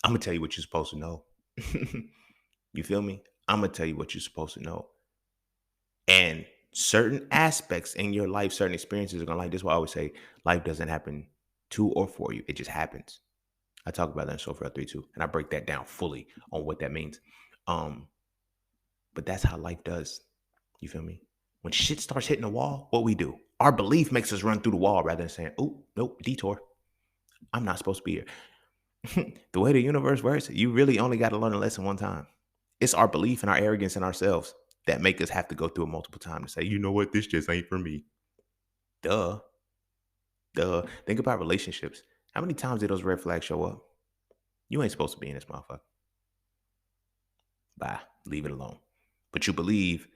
I'm going to tell you what you're supposed to know. You feel me? I'm going to tell you what you're supposed to know. And certain aspects in your life, certain experiences are going to, like this. What I always say, life doesn't happen to or for you. It just happens. I talk about that in So Frail III too. And I break that down fully on what that means. But that's how life does. You feel me? When shit starts hitting the wall, what we do? Our belief makes us run through the wall rather than saying, oh, nope, detour. I'm not supposed to be here. The way the universe works, you really only got to learn a lesson one time. It's our belief and our arrogance in ourselves that make us have to go through it multiple times to say, you know what, this just ain't for me. Duh. Think about relationships. How many times did those red flags show up? You ain't supposed to be in this motherfucker. Bye. Leave it alone. But you believe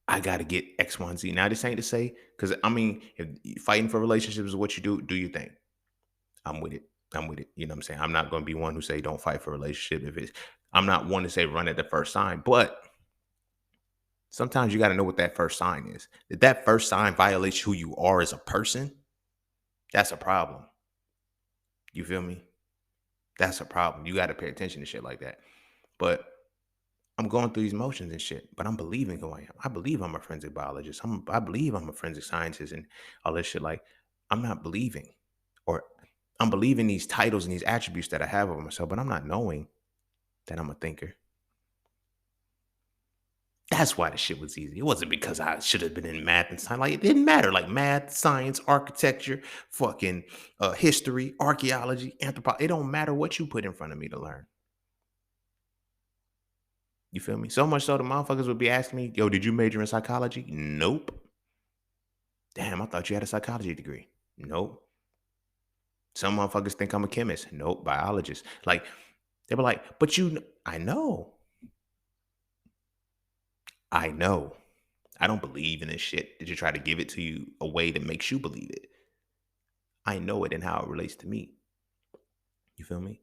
I gotta get X, Y, and Z. Now, this ain't to say, because I mean, if fighting for relationships is what you do your thing. I'm with it. I'm with it. You know what I'm saying? I'm not gonna be one who say don't fight for a relationship. I'm not one to say run at the first sign, but sometimes you gotta know what that first sign is. If that first sign violates who you are as a person, that's a problem. You feel me? That's a problem. You gotta pay attention to shit like that. But I'm going through these motions and shit, but I'm believing who I am. I believe I'm a forensic biologist. I believe I'm a forensic scientist and all this shit. Like, I'm not believing, or I'm believing these titles and these attributes that I have of myself, but I'm not knowing that I'm a thinker. That's why the shit was easy. It wasn't because I should have been in math and science. Like, it didn't matter. Like math, science, architecture, fucking history, archaeology, anthropology. It don't matter what you put in front of me to learn. You feel me? So much so the motherfuckers would be asking me, yo, did you major in psychology? Nope. Damn, I thought you had a psychology degree. Nope. Some motherfuckers think I'm a chemist. Nope. Biologist. Like, they were like, but I know. I know. I don't believe in this shit. Did you try to give it to you a way that makes you believe it? I know it and how it relates to me. You feel me?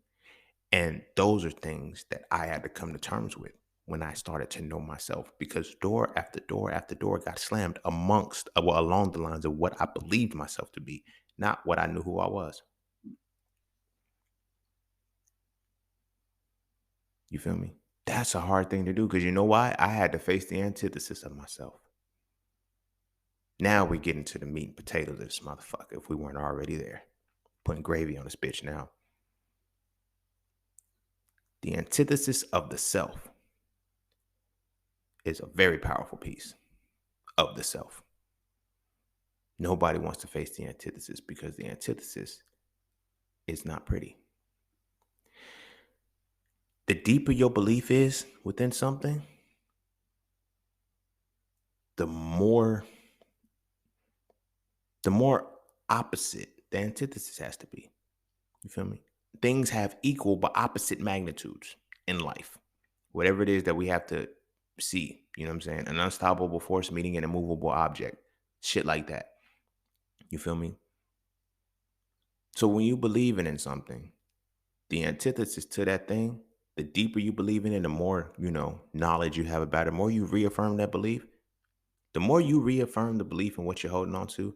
And those are things that I had to come to terms with when I started to know myself, because door after door after door got slammed along the lines of what I believed myself to be, not what I knew who I was. You feel me? That's a hard thing to do because you know why? I had to face the antithesis of myself. Now we're getting to the meat and potatoes of this motherfucker if we weren't already there. Putting gravy on this bitch now. The antithesis of the self is a very powerful piece of the self. Nobody wants to face the antithesis because the antithesis is not pretty. The deeper your belief is within something, the more opposite the antithesis has to be. You feel me? Things have equal but opposite magnitudes in life. Whatever it is that we have to see, you know what I'm saying? An unstoppable force meeting an immovable object. Shit like that. You feel me? So when you believe in something, the antithesis to that thing, the deeper you believe in it, the more, knowledge you have about it, the more you reaffirm that belief, The more you reaffirm the belief in what you're holding on to,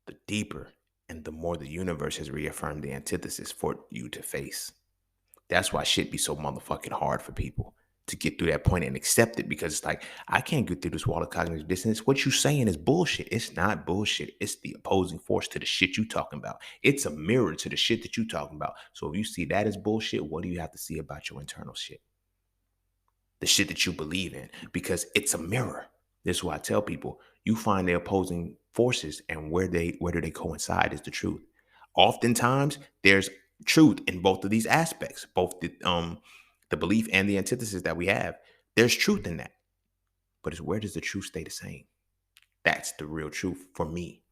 the deeper and the more the universe has reaffirmed the antithesis for you to face. That's why shit be so motherfucking hard for people to get through that point and accept it, because it's like, I can't get through this wall of cognitive dissonance. What you saying is bullshit. It's not bullshit. It's the opposing force to the shit you talking about. It's a mirror to the shit that you talking about. So if you see that as bullshit, what do you have to see about your internal shit? The shit that you believe in, because it's a mirror. This is why I tell people, you find the opposing forces, and where do they coincide is the truth. Oftentimes there's truth in both of these aspects, both the belief and the antithesis that we have. There's truth in that, but it's where does the truth stay the same? That's the real truth for me.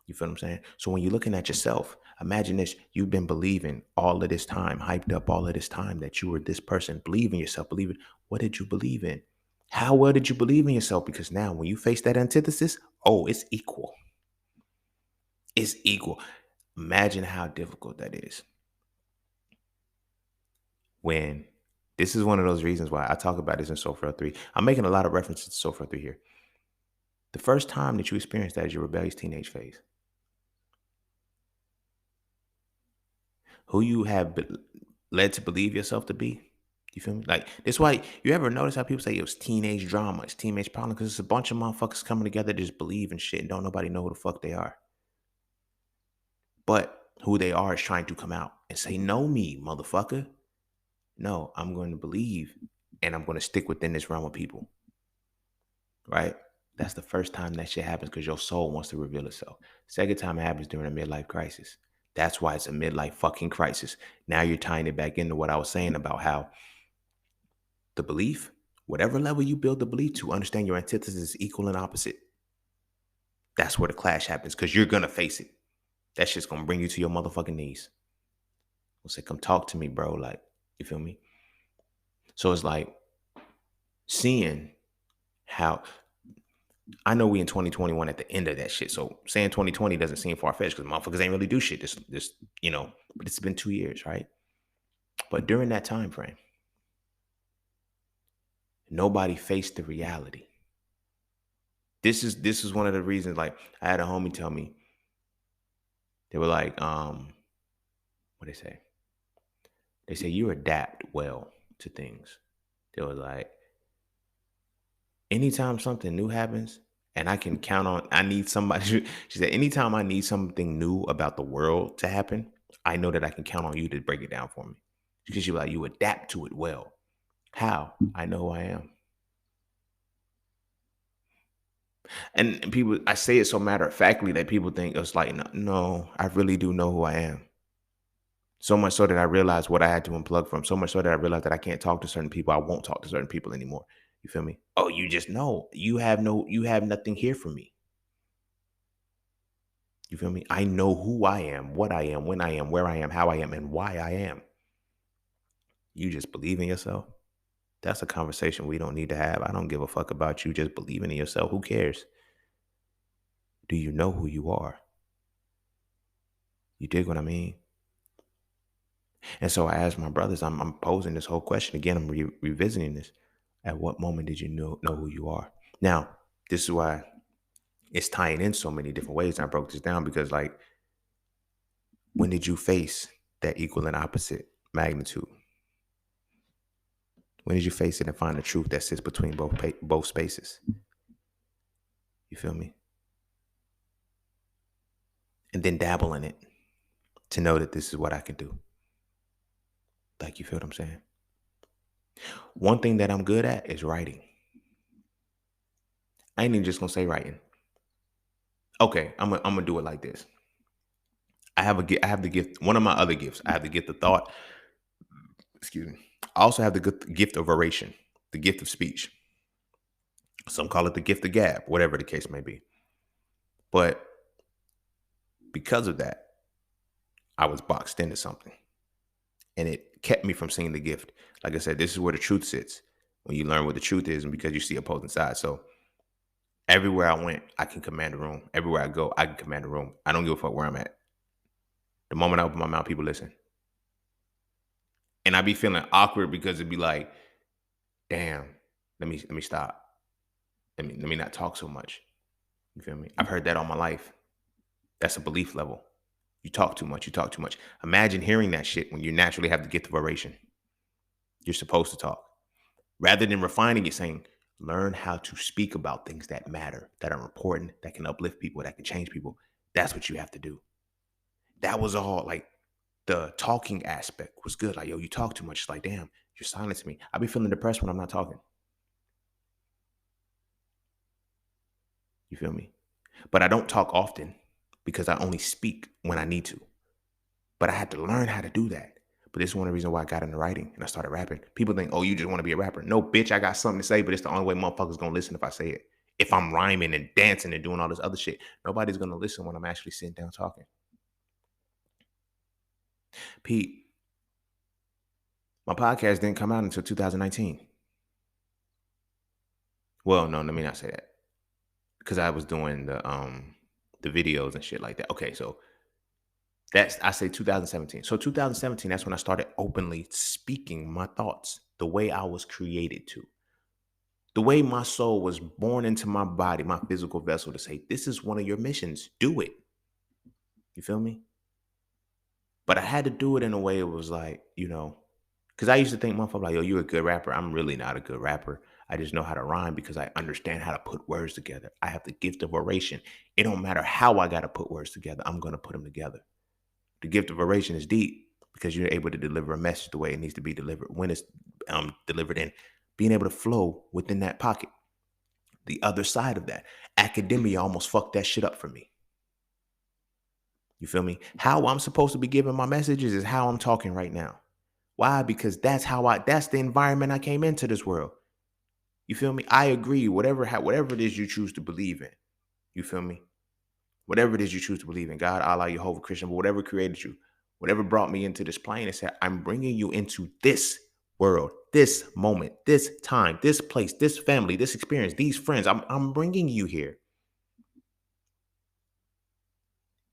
You feel what I'm saying? So when you're looking at yourself, imagine this: you've been believing all of this time, hyped up all of this time that you were this person, believing yourself, believing. What did you believe in? How well did you believe in yourself? Because now when you face that antithesis, oh, it's equal. It's equal. Imagine how difficult that is. When this is one of those reasons why I talk about this in So Frail 3. I'm making a lot of references to So Frail 3 here. The first time that you experience that is your rebellious teenage phase. Who you have led to believe yourself to be. You feel me? Like, that's why you ever notice how people say it was teenage drama, it's teenage problem, because it's a bunch of motherfuckers coming together to just believe in shit and don't nobody know who the fuck they are. But who they are is trying to come out and say, know me, motherfucker. No, I'm going to believe, and I'm going to stick within this realm of people. Right? That's the first time that shit happens, because your soul wants to reveal itself. Second time it happens during a midlife crisis. That's why it's a midlife fucking crisis. Now you're tying it back into what I was saying about how the belief, whatever level you build the belief to, understand your antithesis is equal and opposite. That's where the clash happens, because you're going to face it. That shit's going to bring you to your motherfucking knees. We'll say, come talk to me, bro. Like, you feel me? So it's like seeing how, I know we in 2021 at the end of that shit. So saying 2020 doesn't seem far-fetched, because motherfuckers ain't really do shit this, but it's been 2 years, right? But during that time frame, nobody faced the reality. This is one of the reasons, like, I had a homie tell me, they were like, what they say? They say you adapt well to things. They were like, anytime something new happens and I can count on, I need somebody, she said, anytime I need something new about the world to happen, I know that I can count on you to break it down for me. Because you're like, you adapt to it well. How? I know who I am. And people, I say it so matter of factly that people think it's like, no, I really do know who I am. So much so that I realized what I had to unplug from. So much so that I realized that I can't talk to certain people. I won't talk to certain people anymore. You feel me? Oh, you just know. You have nothing here for me. You feel me? I know who I am, what I am, when I am, where I am, how I am, and why I am. You just believe in yourself. That's a conversation we don't need to have. I don't give a fuck about you just believing in yourself. Who cares? Do you know who you are? You dig what I mean? And so I asked my brothers, I'm posing this whole question again. I'm revisiting this. At what moment did you know who you are? Now, this is why it's tying in so many different ways. I broke this down because, like, when did you face that equal and opposite magnitude? When did you face it and find the truth that sits between both spaces? You feel me? And then dabble in it to know that this is what I can do. Like, you feel what I'm saying? One thing that I'm good at is writing. I ain't even just gonna say writing. Okay, I'm gonna do it like this. I have the gift. One of my other gifts, I have the gift of thought. Excuse me. I also have the good gift of oration, the gift of speech. Some call it the gift of gab, whatever the case may be. But because of that, I was boxed into something, and it kept me from seeing the gift. Like I said, this is where the truth sits. When you learn what the truth is, and because you see opposing sides. So everywhere I went, I can command a room. Everywhere I go, I can command a room. I don't give a fuck where I'm at. The moment I open my mouth, people listen. And I be feeling awkward because it'd be like, damn, let me stop. let me not talk so much. You feel me? I've heard that all my life. That's a belief level. You talk too much. You talk too much. Imagine hearing that shit when you naturally have the gift of oration. You're supposed to talk. Rather than refining it, saying, learn how to speak about things that matter, that are important, that can uplift people, that can change people. That's what you have to do. That was all. Like, the talking aspect was good. Like, yo, you talk too much. It's like, damn, you're silencing me. I be feeling depressed when I'm not talking. You feel me? But I don't talk often because I only speak when I need to. But I had to learn how to do that. But this is one of the reasons why I got into writing and I started rapping. People think, oh, you just want to be a rapper. No, bitch, I got something to say, but it's the only way motherfuckers gonna listen if I say it. If I'm rhyming and dancing and doing all this other shit, nobody's gonna listen when I'm actually sitting down talking. Pete, my podcast didn't come out until 2019. Well, no, let me not say that. Because I was doing the videos and shit like that. Okay, so that's, I say 2017. So 2017, that's when I started openly speaking my thoughts the way I was created to. The way my soul was born into my body, my physical vessel, to say, this is one of your missions. Do it. You feel me? But I had to do it in a way it was like, because I used to think, motherfucker, like, yo, you're a good rapper. I'm really not a good rapper. I just know how to rhyme because I understand how to put words together. I have the gift of oration. It don't matter how I got to put words together. I'm going to put them together. The gift of oration is deep because you're able to deliver a message the way it needs to be delivered when it's delivered, and being able to flow within that pocket. The other side of that, academia almost fucked that shit up for me. You feel me? How I'm supposed to be giving my messages is how I'm talking right now. Why? Because that's the environment I came into this world. You feel me? I agree. Whatever it is you choose to believe in. You feel me? Whatever it is you choose to believe in, God, Allah, Jehovah, Christian, but whatever created you, whatever brought me into this plane and said, I'm bringing you into this world, this moment, this time, this place, this family, this experience, these friends. I'm bringing you here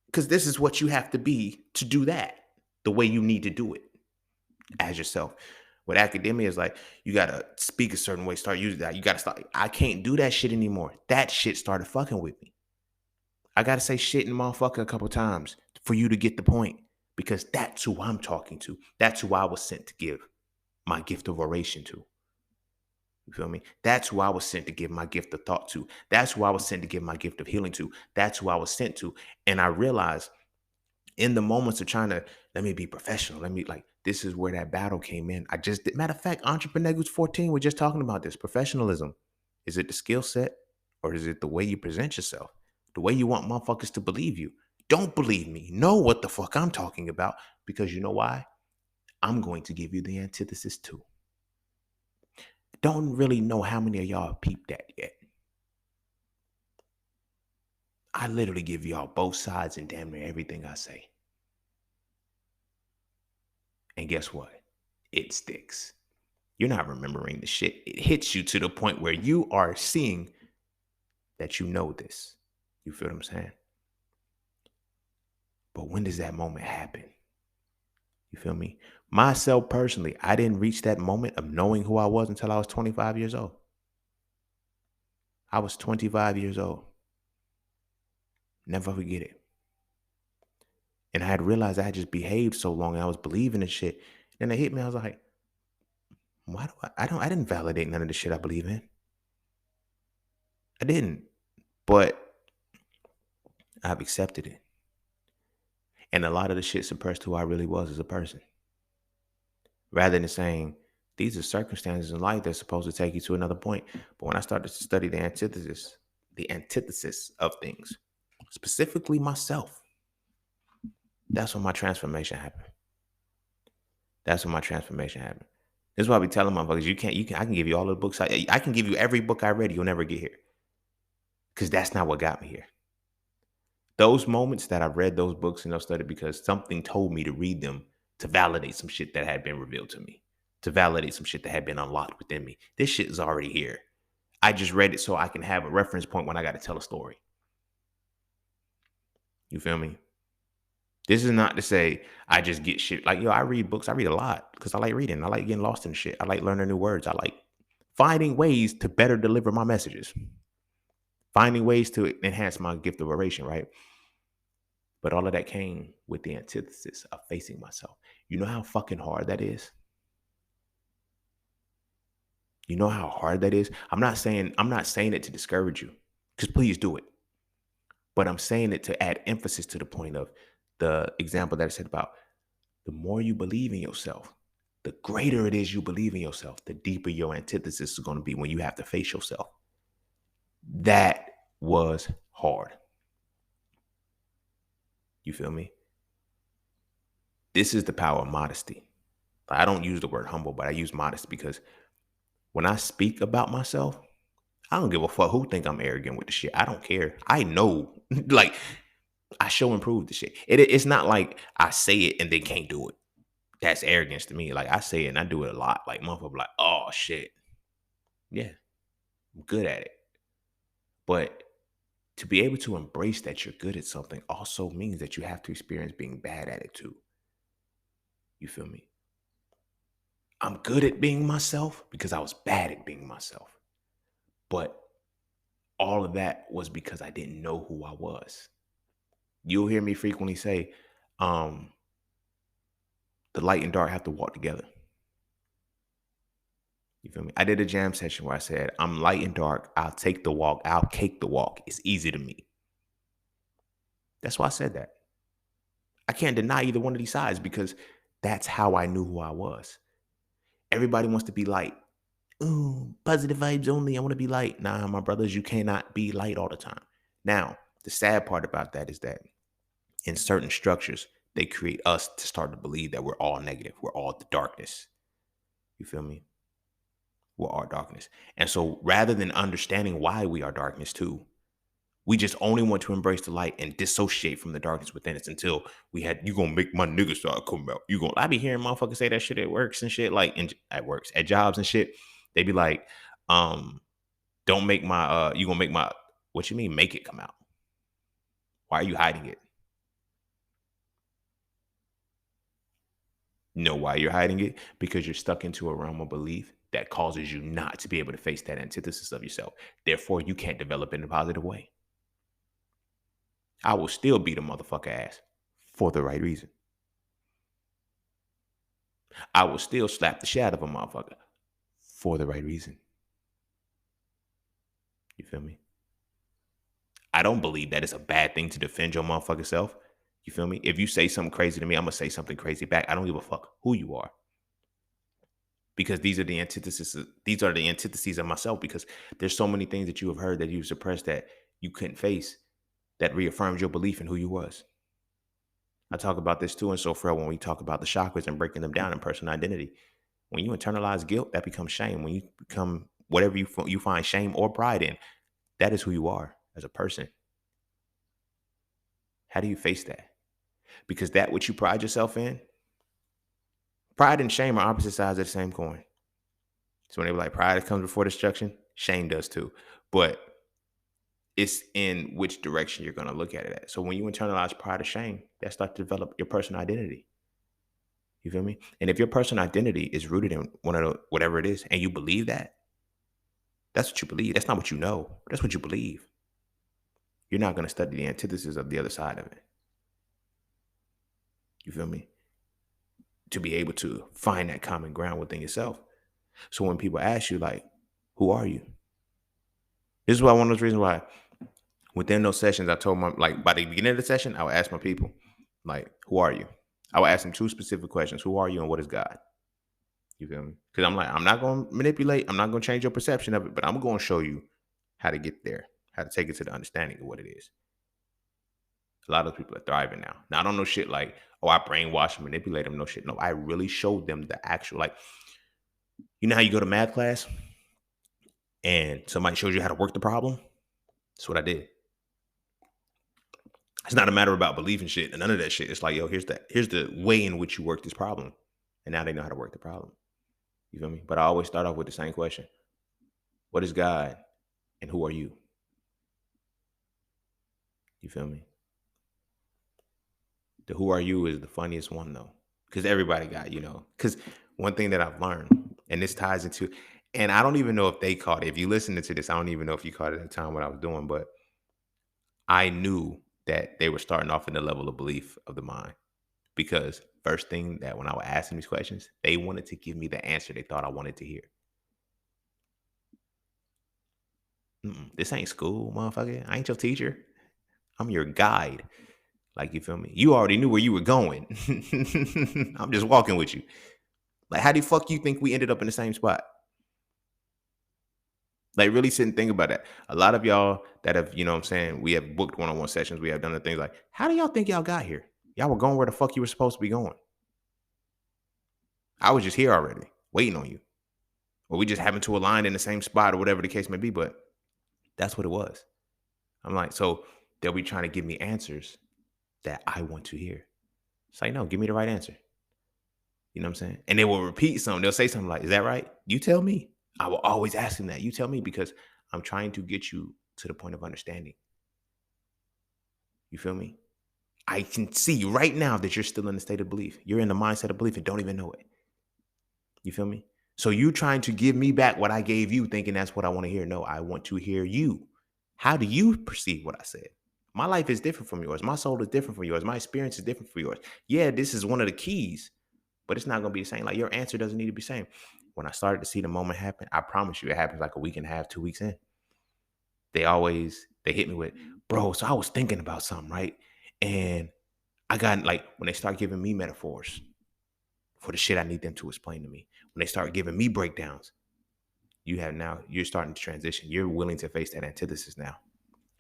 because this is what you have to be to do that the way you need to do it as yourself. With academia, is like you gotta speak a certain way, start using that. You gotta start. I can't do that shit anymore. That shit started fucking with me. I gotta say shit in motherfucker a couple times for you to get the point, because that's who I'm talking to. That's who I was sent to give my gift of oration to. You feel me? That's who I was sent to give my gift of thought to. That's who I was sent to give my gift of healing to. That's who I was sent to. And I realized in the moments of trying to, let me be professional, this is where that battle came in. Matter of fact, Entrepreneur Who's 14, we're just talking about this professionalism. Is it the skill set, or is it the way you present yourself? The way you want motherfuckers to believe you? Don't believe me. Know what the fuck I'm talking about, because you know why? I'm going to give you the antithesis too. Don't really know how many of y'all peeped that yet. I literally give y'all both sides and damn near everything I say. And guess what? It sticks. You're not remembering the shit. It hits you to the point where you are seeing that you know this. You feel what I'm saying? But when does that moment happen? You feel me? Myself personally, I didn't reach that moment of knowing who I was until I was 25 years old. I was 25 years old. Never forget it. And I had realized I had just behaved so long and I was believing in shit. Then it hit me. I was like, why do I didn't validate none of the shit I believe in. I didn't. But I've accepted it. And a lot of the shit suppressed who I really was as a person. Rather than saying, these are circumstances in life that's supposed to take you to another point. But when I started to study the antithesis of things, specifically myself, that's when my transformation happened. That's when my transformation happened. This is why I be telling motherfuckers, I can give you all the books. I can give you every book I read. You'll never get here. Because that's not what got me here. Those moments that I read those books and I studied because something told me to read them to validate some shit that had been revealed to me, to validate some shit that had been unlocked within me. This shit is already here. I just read it so I can have a reference point when I got to tell a story. You feel me? This is not to say I just get shit. Like, I read books. I read a lot because I like reading. I like getting lost in shit. I like learning new words. I like finding ways to better deliver my messages. finding ways to enhance my gift of oration, right? But all of that came with the antithesis of facing myself. You know how fucking hard that is? You know how hard that is? I'm not saying it to discourage you. Because please do it. But I'm saying it to add emphasis to the point of the example that I said about the more you believe in yourself, the greater it is you believe in yourself, the deeper your antithesis is going to be when you have to face yourself. That was hard. You feel me? This is the power of modesty. I don't use the word humble, but I use modest because when I speak about myself, I don't give a fuck who think I'm arrogant with the shit. I don't care. I know. Like, I show and prove the shit. It's not like I say it and they can't do it. That's arrogance to me. Like, I say it and I do it a lot. Like, motherfucker be like, oh shit. Yeah, I'm good at it. But to be able to embrace that you're good at something also means that you have to experience being bad at it too. You feel me? I'm good at being myself because I was bad at being myself. But all of that was because I didn't know who I was. You'll hear me frequently say, um, the light and dark have to walk together. You feel me? I did a jam session where I said, I'm light and dark. I'll take the walk. I'll cake the walk. It's easy to me. That's why I said that. I can't deny either one of these sides because that's how I knew who I was. Everybody wants to be light. Ooh, positive vibes only. I want to be light. Nah, my brothers, you cannot be light all the time. Now, the sad part about that is that in certain structures, they create us to start to believe that we're all negative. We're all the darkness. You feel me? We're all darkness. And so rather than understanding why we are darkness too, we just only want to embrace the light and dissociate from the darkness within us until we had, you gonna make my niggas start coming out. I be hearing motherfuckers say that shit at works and shit, like at works, at jobs and shit. They be like, don't make my you gonna make my, what you mean make it come out? Why are you hiding it? You know why you're hiding it? Because you're stuck into a realm of belief that causes you not to be able to face that antithesis of yourself. Therefore, you can't develop in a positive way. I will still beat a motherfucker ass for the right reason. I will still slap the shit out of a motherfucker for the right reason. You feel me? I don't believe that it's a bad thing to defend your motherfucking self. You feel me? If you say something crazy to me, I'm gonna say something crazy back. I don't give a fuck who you are. Because these are the antitheses. These are the antitheses of myself. Because there's so many things that you have heard that you suppressed that you couldn't face that reaffirms your belief in who you was. I talk about this too in So Frail when we talk about the chakras and breaking them down in personal identity. When you internalize guilt, that becomes shame. When you become whatever you find shame or pride in, that is who you are as a person. How do you face that? Because that which you pride yourself in, pride and shame are opposite sides of the same coin. So when they were like, pride comes before destruction, shame does too. But it's in which direction you're going to look at it at. So when you internalize pride or shame, that starts to develop your personal identity. You feel me? And if your personal identity is rooted in one of the, whatever it is, and you believe that, that's what you believe. That's not what you know. That's what you believe. You're not going to study the antithesis of the other side of it. You feel me? To be able to find that common ground within yourself. So when people ask you, like, who are you? This is why one of those reasons why within those sessions, I told my, like, by the beginning of the session, I would ask my people, like, who are you? I would ask them two specific questions. Who are you and what is God? You feel me? Because I'm like, I'm not going to manipulate. I'm not going to change your perception of it, but I'm going to show you how to get there, how to take it to the understanding of what it is. A lot of people are thriving now. Now, I don't know shit like, oh, I brainwash and manipulate them. No shit. No, I really showed them the actual, like, you know how you go to math class and somebody shows you how to work the problem? That's what I did. It's not a matter about belief and shit and none of that shit. It's like, yo, here's the way in which you work this problem. And now they know how to work the problem. You feel me? But I always start off with the same question. What is God and who are you? You feel me? The who are you is the funniest one though. Because everybody got, because one thing that I've learned, and this ties into, And I don't even know if they caught it. If you listened to this, I don't even know if you caught it at the time what I was doing, but I knew that they were starting off in the level of belief of the mind. Because first thing that when I would ask them these questions, they wanted to give me the answer they thought I wanted to hear. This ain't school, motherfucker. I ain't your teacher. I'm your guide. Like, you feel me? You already knew where you were going. I'm just walking with you. Like, how the fuck you think we ended up in the same spot? Like, really sit and think about that. A lot of y'all that have, you know what I'm saying, we have booked one-on-one sessions. We have done the things like, how do y'all think y'all got here? Y'all were going where the fuck you were supposed to be going. I was just here already, waiting on you. Or we just happened to align in the same spot or whatever the case may be. But that's what it was. I'm like, so they'll be trying to give me answers that I want to hear. It's like, no, give me the right answer. You know what I'm saying? And they will repeat something. They'll say something like, is that right? You tell me. I will always ask them that. You tell me because I'm trying to get you to the point of understanding. You feel me? I can see right now that you're still in the state of belief. You're in the mindset of belief and don't even know it. You feel me? So you trying to give me back what I gave you, thinking that's what I want to hear. No, I want to hear you. How do you perceive what I said? My life is different from yours. My soul is different from yours. My experience is different from yours. Yeah, this is one of the keys, but it's not going to be the same. Like, your answer doesn't need to be the same. When I started to see the moment happen, I promise you it happens like a week and a half, 2 weeks in. They hit me with, bro, so I was thinking about something, right? And I got, like, when they start giving me metaphors for the shit I need them to explain to me, when they start giving me breakdowns, you're starting to transition. You're willing to face that antithesis now.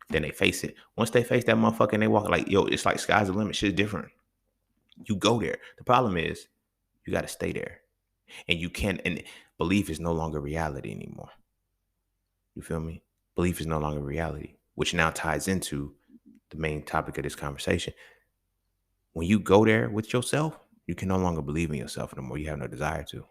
Then they face it. Once they face that motherfucker and they walk, like, yo, it's like sky's the limit. Shit's different. You go there. The problem is you got to stay there. And you can't, and belief is no longer reality anymore. You feel me? Belief is no longer reality, which now ties into the main topic of this conversation. When you go there with yourself, you can no longer believe in yourself no more. You have no desire to.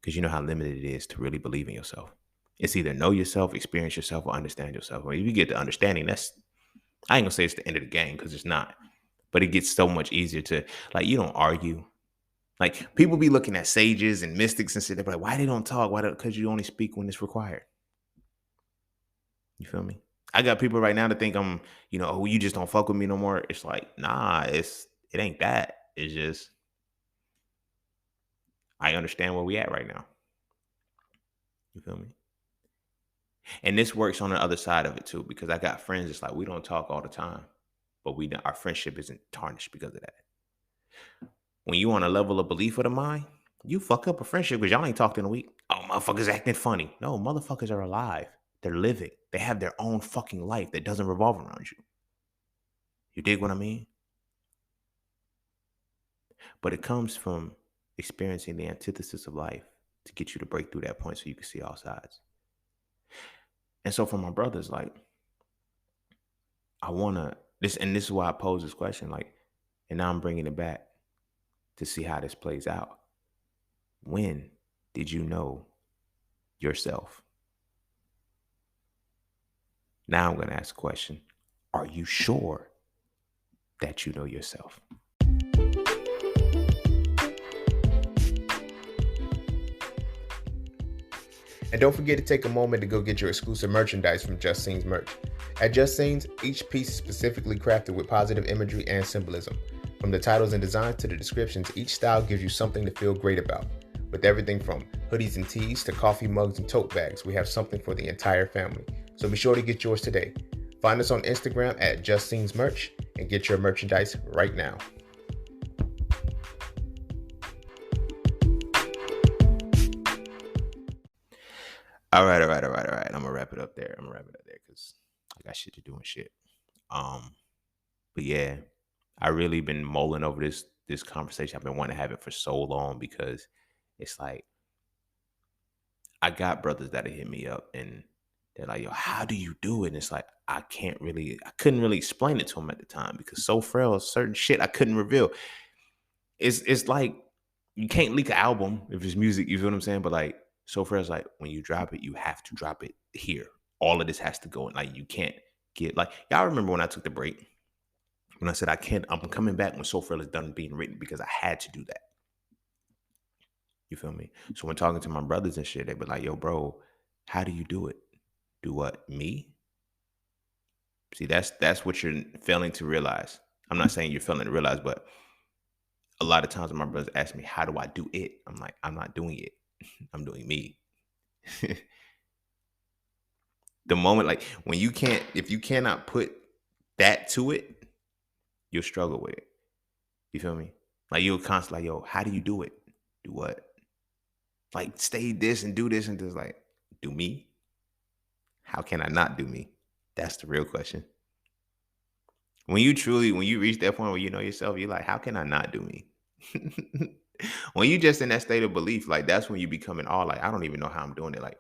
Because you know how limited it is to really believe in yourself. It's either know yourself, experience yourself, or understand yourself. When you get to understanding, I ain't gonna say it's the end of the game, because it's not. But it gets so much easier to, like, you don't argue. Like, people be looking at sages and mystics and shit. They're like, why they don't talk? Why? Because you only speak when it's required. You feel me? I got people right now that think I'm, oh, you just don't fuck with me no more. It's like, nah, it ain't that. It's just, I understand where we at right now. You feel me? And this works on the other side of it too, because I got friends. It's like, we don't talk all the time, but our friendship isn't tarnished because of that. When you on a level of belief of the mind, you fuck up a friendship because y'all ain't talked in a week. Oh, motherfuckers acting funny. No, motherfuckers are alive. They're living. They have their own fucking life that doesn't revolve around you. You dig what I mean? But it comes from experiencing the antithesis of life to get you to break through that point so you can see all sides. And so for my brothers, like, I want to, this is why I pose this question, like, and now I'm bringing it back to see how this plays out. When did you know yourself? Now I'm going to ask a question. Are you sure that you know yourself? And don't forget to take a moment to go get your exclusive merchandise from Just Scenes merch. At Just Scenes, each piece is specifically crafted with positive imagery and symbolism. From the titles and designs to the descriptions, each style gives you something to feel great about. With everything from hoodies and tees to coffee mugs and tote bags, we have something for the entire family. So be sure to get yours today. Find us on Instagram at Just Scenes merch and get your merchandise right now. All right. I'm gonna wrap it up there. Because I got shit to do and shit. But yeah, I really been mulling over this conversation. I've been wanting to have it for so long because it's like, I got brothers that hit me up and they're like, yo, how do you do it? And it's like, I couldn't really explain it to them at the time because So Frail, certain shit I couldn't reveal. It's like, you can't leak an album if it's music, you feel what I'm saying? But like, So Frail's like, when you drop it, you have to drop it here. All of this has to go in. Like, you can't get, like, y'all remember when I took the break? When I said I'm coming back when So Frail is done being written because I had to do that. You feel me? So when talking to my brothers and shit, they be like, yo, bro, how do you do it? Do what? Me? See, that's what you're failing to realize. I'm not saying you're failing to realize, but a lot of times when my brothers ask me, how do I do it? I'm like, I'm not doing it. I'm doing me. The moment, like when you can't, if you cannot put that to it, you'll struggle with it. You feel me? Like you'll constantly like, yo, how do you do it? Do what? Like stay this and do this and just like, do me? How can I not do me? That's the real question. When you reach that point where you know yourself, you're like, how can I not do me? When you just in that state of belief, like that's when you become in awe. Like, I don't even know how I'm doing it. Like,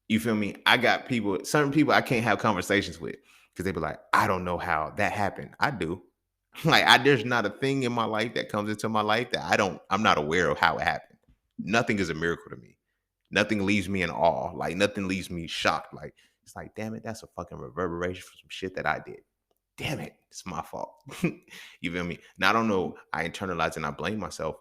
you feel me? I got people, certain people I can't have conversations with because they be like, I don't know how that happened. I do. Like, there's not a thing in my life that comes into my life that I'm not aware of how it happened. Nothing is a miracle to me. Nothing leaves me in awe. Like, nothing leaves me shocked. Like, it's like, damn it, that's a fucking reverberation for some shit that I did. Damn it, it's my fault. You feel me? Now, I don't know. I internalize and I blame myself,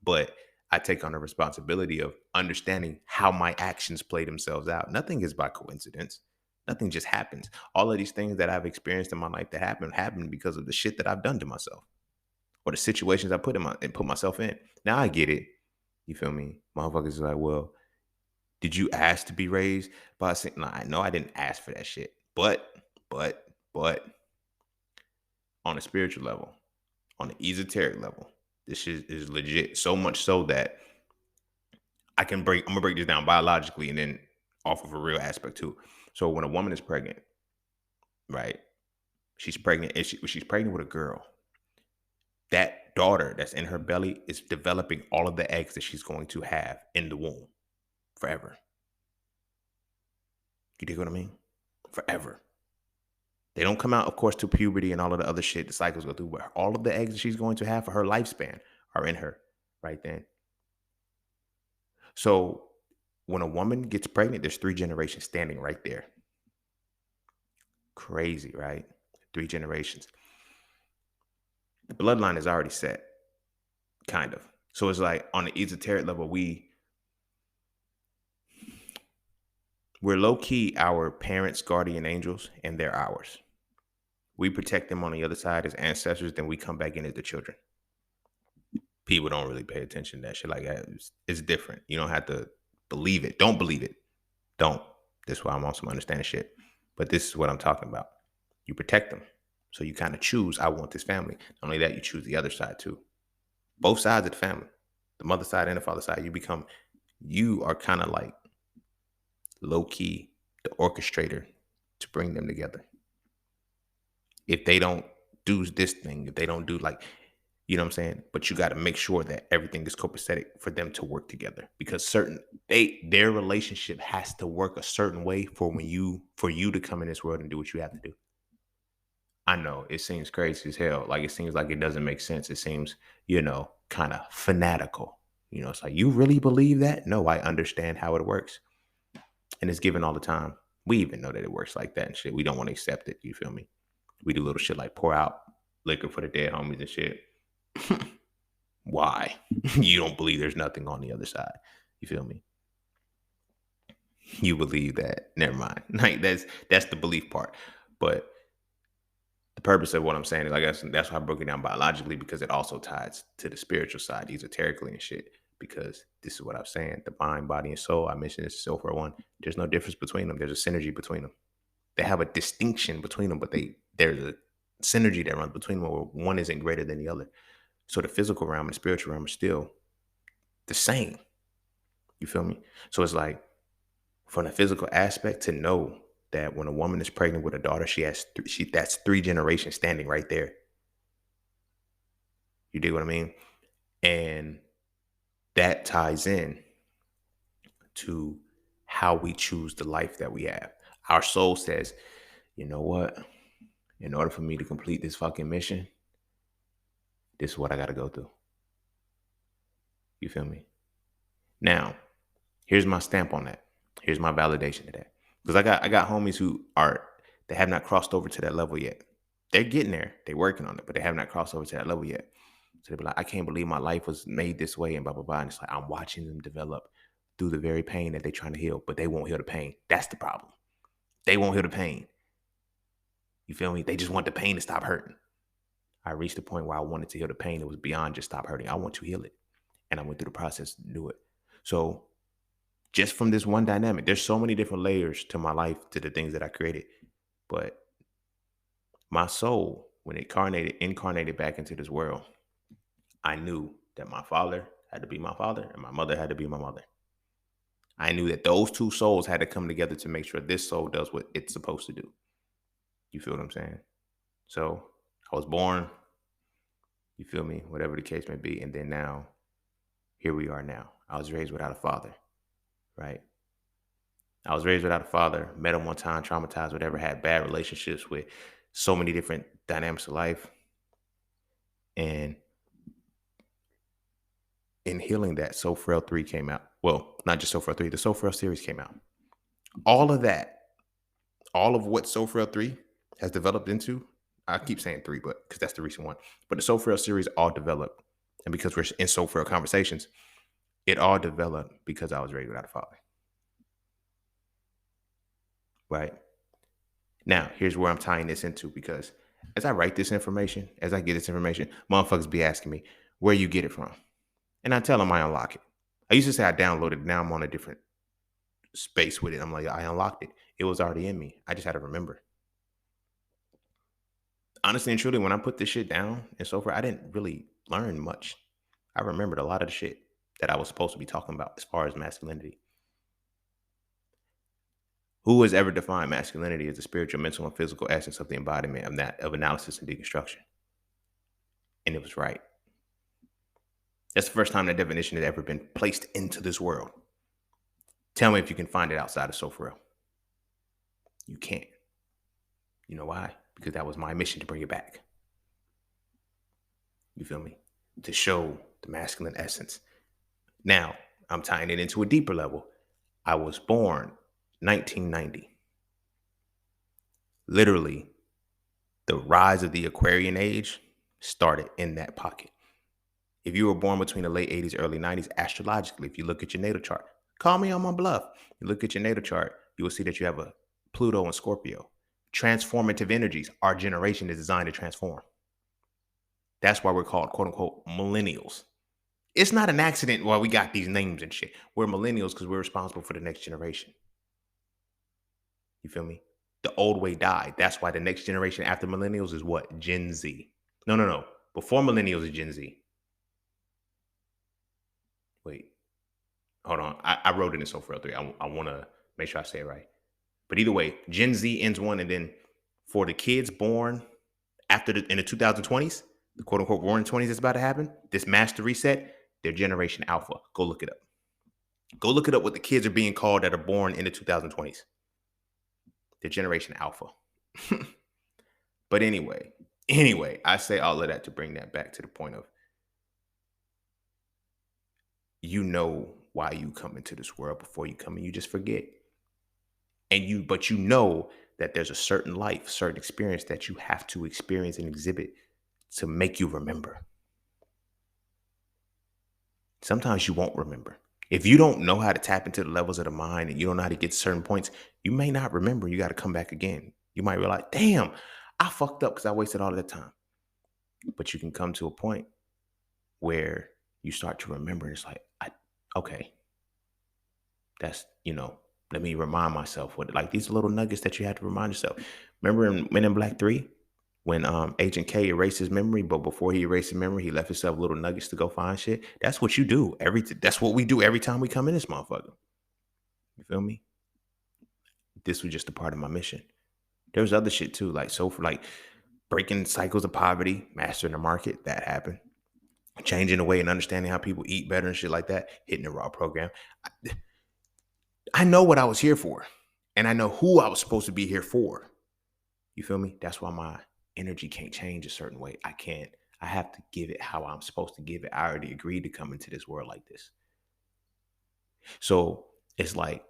but I take on the responsibility of understanding how my actions play themselves out. Nothing is by coincidence. Nothing just happens. All of these things that I've experienced in my life that happened because of the shit that I've done to myself or the situations I put myself in. Now I get it. You feel me? Motherfuckers is like, well, did you ask to be raised by a saint? No, I didn't ask for that shit. But on a spiritual level, on the esoteric level, this shit is legit. So much so that I'm gonna break this down biologically and then off of a real aspect too. So when a woman is pregnant, right? She's pregnant, and she's pregnant with a girl. That daughter that's in her belly is developing all of the eggs that she's going to have in the womb forever. You dig what I mean? Forever. They don't come out, of course, to puberty and all of the other shit the cycles go through, but all of the eggs that she's going to have for her lifespan are in her right then. So when a woman gets pregnant, there's 3 generations standing right there. Crazy, right? 3 generations. The bloodline is already set, kind of. So it's like on the esoteric level, we're low key our parents' guardian angels, and they're ours. We protect them on the other side as ancestors, then we come back in as the children. People don't really pay attention to that shit like that. It's different. You don't have to believe it. Don't believe it. Don't. That's why I'm on some understanding shit. But this is what I'm talking about. You protect them. So you kind of choose, I want this family. Not only that, you choose the other side too. Both sides of the family, the mother side and the father side, you are kind of like low key the orchestrator to bring them together. If they don't do this thing, if they don't do like, you know what I'm saying? But you got to make sure that everything is copacetic for them to work together because their relationship has to work a certain way for you to come in this world and do what you have to do. I know it seems crazy as hell. Like it seems like it doesn't make sense. It seems, kind of fanatical. It's like, you really believe that? No, I understand how it works. And it's given all the time. We even know that it works like that and shit. We don't want to accept it. You feel me? We do little shit like pour out liquor for the dead homies and shit. Why? You don't believe there's nothing on the other side. You feel me? You believe that. Never mind. Like that's the belief part. But the purpose of what I'm saying is, I guess that's why I broke it down biologically, because it also ties to the spiritual side, esoterically and shit. Because this is what I'm saying: the mind, body, and soul. I mentioned this So Frail I. There's no difference between them. There's a synergy between them. They have a distinction between them, but there's a synergy that runs between them where one isn't greater than the other. So the physical realm and the spiritual realm are still the same. You feel me? So it's like, from the physical aspect, to know that when a woman is pregnant with a daughter, that's 3 generations standing right there. You dig what I mean? And that ties in to how we choose the life that we have. Our soul says, you know what? In order for me to complete this fucking mission, this is what I got to go through. You feel me? Now, here's my stamp on that. Here's my validation of that. Because I got homies they have not crossed over to that level yet. They're getting there. They're working on it, but they have not crossed over to that level yet. So they be like, I can't believe my life was made this way and blah, blah, blah. And it's like, I'm watching them develop through the very pain that they're trying to heal, but they won't heal the pain. That's the problem. They won't heal the pain. You feel me? They just want the pain to stop hurting. I reached the point where I wanted to heal the pain. It was beyond just stop hurting. I want to heal it. And I went through the process to do it. So just from this one dynamic, there's so many different layers to my life, to the things that I created. But my soul, when it incarnated back into this world, I knew that my father had to be my father and my mother had to be my mother. I knew that those two souls had to come together to make sure this soul does what it's supposed to do. You feel what I'm saying? So I was born, you feel me? Whatever the case may be. And then now, here we are now. I was raised without a father, right? I was raised without a father, met him one time, traumatized, whatever, had bad relationships with so many different dynamics of life. And in healing that, So Frail 3 came out. Well, not just So Frail 3, the So Frail series came out. All of that, all of what So Frail 3 has developed into, I keep saying 3, but because that's the recent one. But the So Frail series all developed. And because we're in So Frail conversations, it all developed because I was raised without a father. Right? Now, here's where I'm tying this into, because as I write this information, as I get this information, motherfuckers be asking me, where you get it from? And I tell them I unlock it. I used to say I downloaded it. Now I'm on a different space with it. I'm like, I unlocked it. It was already in me. I just had to remember. Honestly and truly, when I put this shit down and so forth, I didn't really learn much. I remembered a lot of the shit that I was supposed to be talking about as far as masculinity. Who has ever defined masculinity as the spiritual, mental, and physical essence of the embodiment of analysis and deconstruction? And it was right. That's the first time that definition had ever been placed into this world. Tell me if you can find it outside of So Frail. You can't. You know why? Because that was my mission, to bring it back. You feel me? To show the masculine essence. Now, I'm tying it into a deeper level. I was born 1990. Literally, the rise of the Aquarian age started in that pocket. If you were born between the late 80s, early 90s, astrologically, if you look at your natal chart, call me on my bluff. You look at your natal chart, you will see that you have a Pluto and Scorpio. Transformative energies. Our generation is designed to transform. That's why we're called, quote unquote, millennials. It's not an accident why we got these names and shit. We're millennials because we're responsible for the next generation. You feel me? The old way died. That's why the next generation after millennials is what? Gen Z. No. Before millennials is Gen Z. Wait, hold on. I wrote it in So Frail 3. I want to make sure I say it right. But either way, Gen Z ends one, and then for the kids born after in the 2020s, the quote unquote roaring 20s that's about to happen, this master reset, they're Generation Alpha. Go look it up. Go look it up what the kids are being called that are born in the 2020s. They're Generation Alpha. But anyway, I say all of that to bring that back to the point of, you know why you come into this world before you come, and you just forget. But you know that there's a certain life, certain experience that you have to experience and exhibit to make you remember. Sometimes you won't remember. If you don't know how to tap into the levels of the mind and you don't know how to get to certain points, you may not remember. You got to come back again. You might realize, damn, I fucked up because I wasted all of that time. But you can come to a point where you start to remember. It's like, okay, that's, let me remind myself what, like these little nuggets that you have to remind yourself. Remember in Men in Black 3, when Agent K erased his memory, but before he erased his memory, he left himself little nuggets to go find shit. That's what you do. That's what we do every time we come in this motherfucker. You feel me? This was just a part of my mission. There was other shit too, like for like breaking cycles of poverty, mastering the market, that happened. Changing the way and understanding how people eat better and shit like that, hitting the raw program. I know what I was here for, and I know who I was supposed to be here for. You feel me? That's why my energy can't change a certain way. I have to give it how I'm supposed to give it. I already agreed to come into this world like this. So it's like,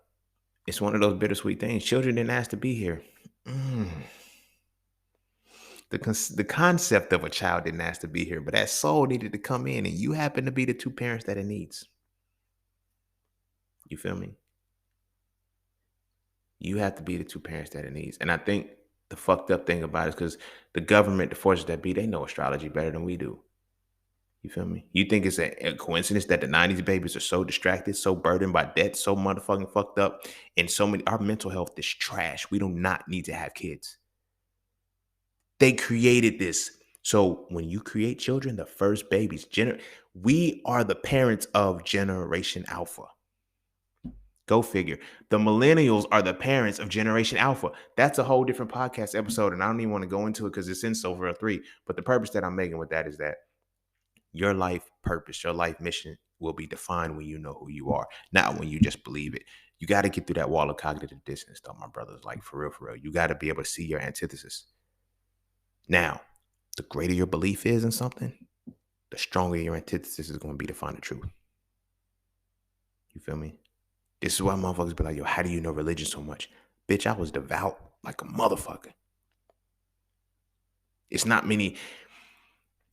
it's one of those bittersweet things. Children didn't ask to be here. The concept of a child didn't ask to be here, but that soul needed to come in, and you happen to be the two parents that it needs. You feel me? You have to be the two parents that it needs. And I think the fucked up thing about it is because the government, the forces that be, they know astrology better than we do. You feel me? You think it's a coincidence that the 90s babies are so distracted, so burdened by debt, so motherfucking fucked up, and so many, our mental health is trash. We do not need to have kids. They created this. So when you create children, the first babies, we are the parents of Generation Alpha. Go figure. The millennials are the parents of Generation Alpha. That's a whole different podcast episode, and I don't even want to go into it because it's in So Frail III. But the purpose that I'm making with that is that your life purpose, your life mission will be defined when you know who you are, not when you just believe it. You got to get through that wall of cognitive dissonance, though, my brothers. Like, for real, for real. You got to be able to see your antithesis. Now, the greater your belief is in something, the stronger your antithesis is going to be to find the truth. You feel me? This is why motherfuckers be like, yo, how do you know religion so much? Bitch, I was devout like a motherfucker. It's not many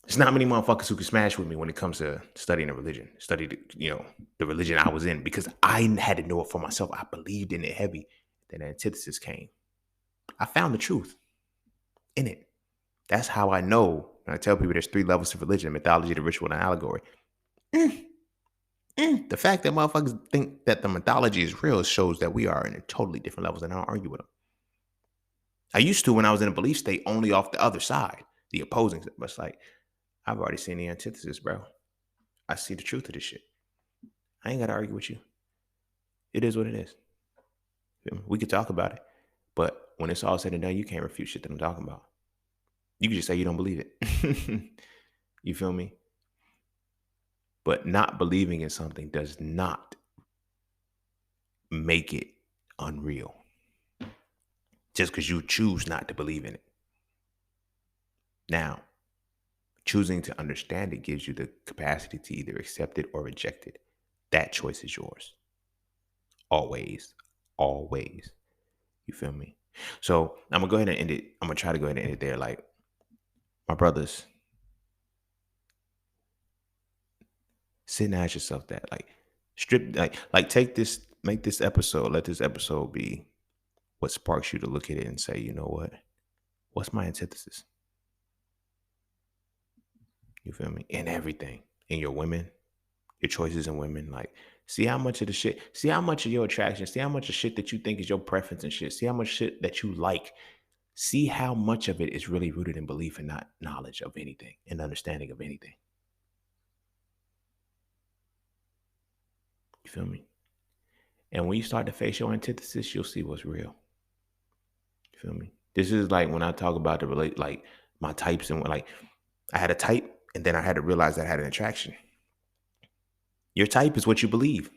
motherfuckers who can smash with me when it comes to studying a religion, the religion I was in, because I had to know it for myself. I believed in it heavy. Then the antithesis came. I found the truth in it. That's how I know. When I tell people there's 3 levels of religion: mythology, the ritual, and allegory. The fact that motherfuckers think that the mythology is real shows that we are in a totally different levels, and I don't argue with them. I used to when I was in a belief state, only off the other side, the opposing. But it's like, I've already seen the antithesis, bro. I see the truth of this shit. I ain't got to argue with you. It is what it is. We could talk about it, but when it's all said and done, you can't refute shit that I'm talking about. You can just say you don't believe it. You feel me? But not believing in something does not make it unreal. Just because you choose not to believe in it. Now, choosing to understand it gives you the capacity to either accept it or reject it. That choice is yours. Always. Always. You feel me? So I'm going to go ahead and end it. I'm going to try to go ahead and end it there. Like, my brothers, sit and ask yourself that. Like, take this, make this episode, let this episode be what sparks you to look at it and say, you know what? What's my antithesis? You feel me? In everything. In your women, your choices in women. Like, see how much of the shit, see how much of your attraction, see how much of shit that you think is your preference and shit. See how much shit that you like. See how much of it is really rooted in belief and not knowledge of anything and understanding of anything. You feel me? And when you start to face your antithesis, you'll see what's real. You feel me? This is like when I talk about like my types, and like I had a type and then I had to realize that I had an attraction. Your type is what you believe.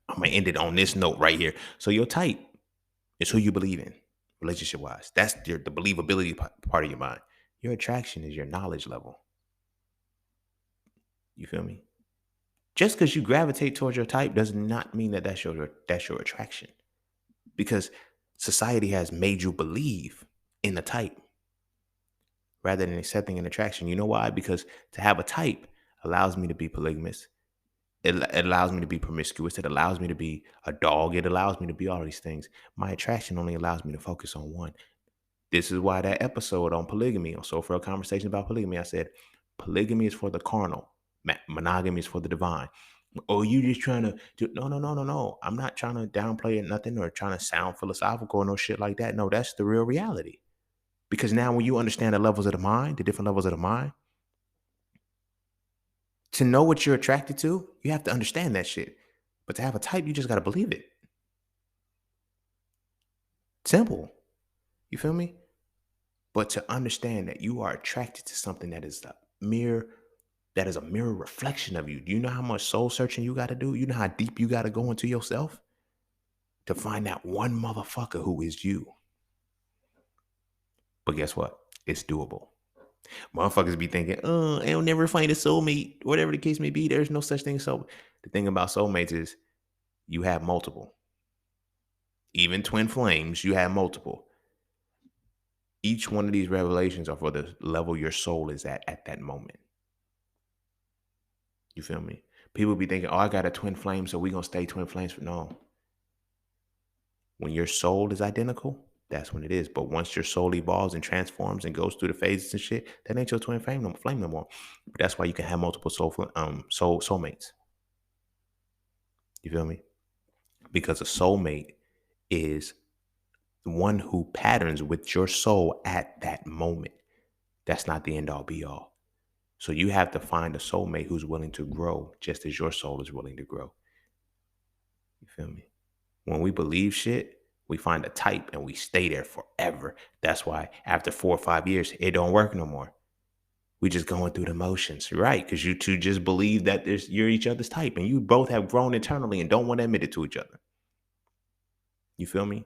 I'm going to end it on this note right here. So your type is who you believe in, relationship wise. That's the believability part of your mind. Your attraction is your knowledge level. You feel me? Just because you gravitate towards your type does not mean that that's your attraction. Because society has made you believe in the type rather than accepting an attraction. You know why? Because to have a type allows me to be polygamous. It allows me to be promiscuous. It allows me to be a dog. It allows me to be all these things. My attraction only allows me to focus on one. This is why that episode on polygamy, on So Frail Conversation about polygamy, I said, polygamy is for the carnal. Monogamy is for the divine. Oh, you just trying to do, no. I'm not trying to downplay it, nothing, or trying to sound philosophical or no shit like that. No, that's the real reality. Because now when you understand the levels of the mind, the different levels of the mind, to know what you're attracted to, you have to understand that shit. But to have a type, you just got to believe it. Simple. You feel me? But to understand that you are attracted to something that is a mirror reflection of you. Do you know how much soul searching you got to do? You know how deep you got to go into yourself to find that one motherfucker who is you. But guess what? It's doable. Motherfuckers be thinking, I'll never find a soulmate. Whatever the case may be, there's no such thing as soulmate. The thing about soulmates is you have multiple. Even twin flames, you have multiple. Each one of these revelations are for the level your soul is at that moment. You feel me? People be thinking, oh, I got a twin flame, so we gonna stay twin flames for no. When your soul is identical, that's when it is. But once your soul evolves and transforms and goes through the phases and shit, that ain't your twin flame no more. But that's why you can have multiple soulmates. You feel me? Because a soulmate is the one who patterns with your soul at that moment. That's not the end all be all. So you have to find a soulmate who's willing to grow just as your soul is willing to grow. You feel me? When we believe shit, we find a type and we stay there forever. That's why after 4 or 5 years, it don't work no more. We just going through the motions, right? Because you two just believe that you're each other's type, and you both have grown internally and don't want to admit it to each other. You feel me?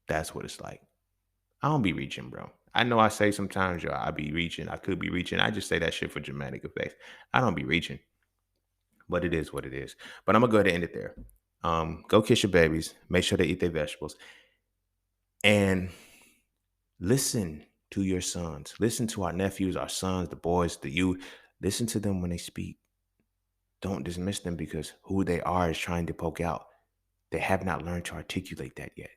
That's what it's like. I don't be reaching, bro. I know I say sometimes, yo, I be reaching. I could be reaching. I just say that shit for dramatic effect. I don't be reaching, but it is what it is. But I'm gonna go ahead and end it there. Go kiss your babies. Make sure they eat their vegetables, and listen to your sons. Listen to our nephews, our sons, the boys, the youth. Listen to them when they speak. Don't dismiss them because who they are is trying to poke out. They have not learned to articulate that yet.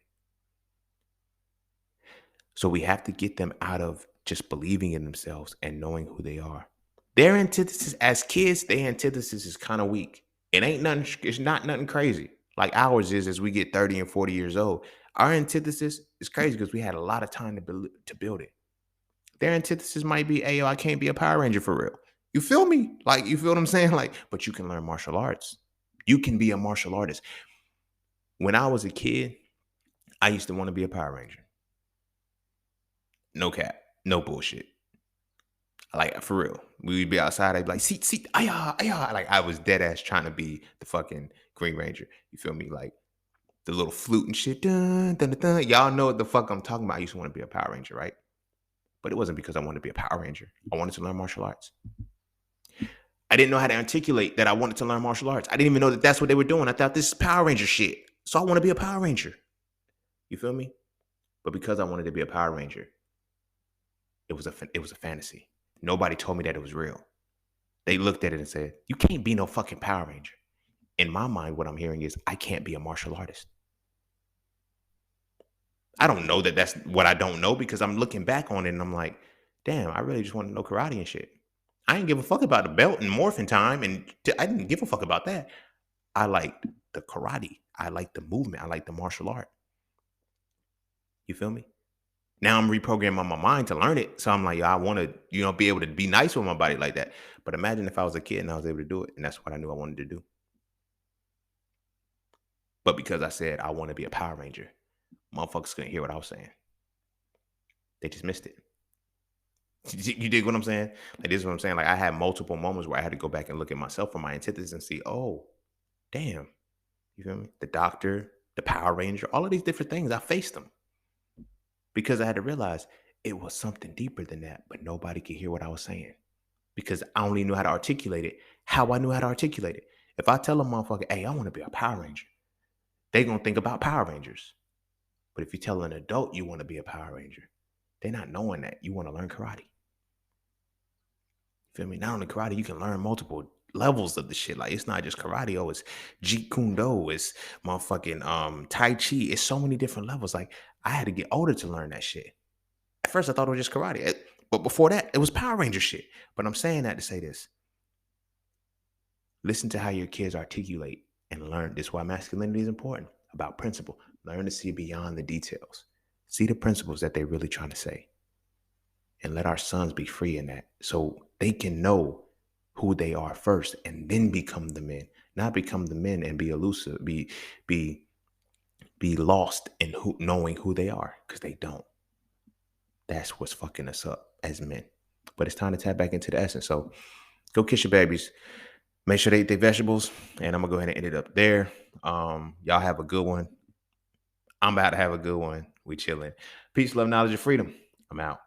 So we have to get them out of just believing in themselves and knowing who they are. Their antithesis as kids, their antithesis is kind of weak. It ain't nothing, it's not nothing crazy. Like ours is as we get 30 and 40 years old. Our antithesis is crazy because we had a lot of time to build it. Their antithesis might be, hey, yo, I can't be a Power Ranger for real. You feel me? Like, you feel what I'm saying? Like, but you can learn martial arts. You can be a martial artist. When I was a kid, I used to want to be a Power Ranger. No cap. No bullshit. Like, for real. We would be outside. I'd be like, seat, ayah, ayah. Like, I was dead ass trying to be the fucking Green Ranger. You feel me? Like, the little flute and shit. Dun, dun, dun, dun. Y'all know what the fuck I'm talking about. I used to want to be a Power Ranger, right? But it wasn't because I wanted to be a Power Ranger. I wanted to learn martial arts. I didn't know how to articulate that I wanted to learn martial arts. I didn't even know that that's what they were doing. I thought this is Power Ranger shit. So I want to be a Power Ranger. You feel me? But because I wanted to be a Power Ranger, it was a fantasy. Nobody told me that it was real. They looked at it and said, "You can't be no fucking Power Ranger." In my mind, what I'm hearing is, I can't be a martial artist. I don't know that that's what I don't know because I'm looking back on it and I'm like, damn, I really just want to know karate and shit. I didn't give a fuck about the belt and morphin time, and I didn't give a fuck about that. I liked the karate. I liked the movement. I liked the martial art. You feel me? Now I'm reprogramming my mind to learn it. So I'm like, I want to, be able to be nice with my body like that. But imagine if I was a kid and I was able to do it, and that's what I knew I wanted to do. But because I said I want to be a Power Ranger, motherfuckers couldn't hear what I was saying. They just missed it. You dig what I'm saying? Like, this is what I'm saying. Like, I had multiple moments where I had to go back and look at myself for my antithesis and see, oh, damn. You feel me? The Doctor, the Power Ranger, all of these different things, I faced them because I had to realize it was something deeper than that, but nobody could hear what I was saying because I only knew how to articulate it how I knew how to articulate it. If I tell a motherfucker, hey, I want to be a Power Ranger, they going to think about Power Rangers. But if you tell an adult you want to be a Power Ranger, they're not knowing that you want to learn karate. Feel me? Not only karate, you can learn multiple levels of the shit. Like, it's not just karate. Oh, it's Jeet Kune Do. It's motherfucking Tai Chi. It's so many different levels. Like, I had to get older to learn that shit. At first, I thought it was just karate. But before that, it was Power Ranger shit. But I'm saying that to say this. Listen to how your kids articulate and learn. This is why masculinity is important. About principle. Learn to see beyond the details. See the principles that they're really trying to say. And let our sons be free in that so they can know who they are first and then become the men, not become the men and be elusive, be lost in knowing who they are, because they don't. That's what's fucking us up as men. But it's time to tap back into the essence. So go kiss your babies. Make sure they eat their vegetables. And I'm gonna go ahead and end it up there. Y'all have a good one. I'm about to have a good one. We chilling. Peace, love, knowledge, and freedom. I'm out.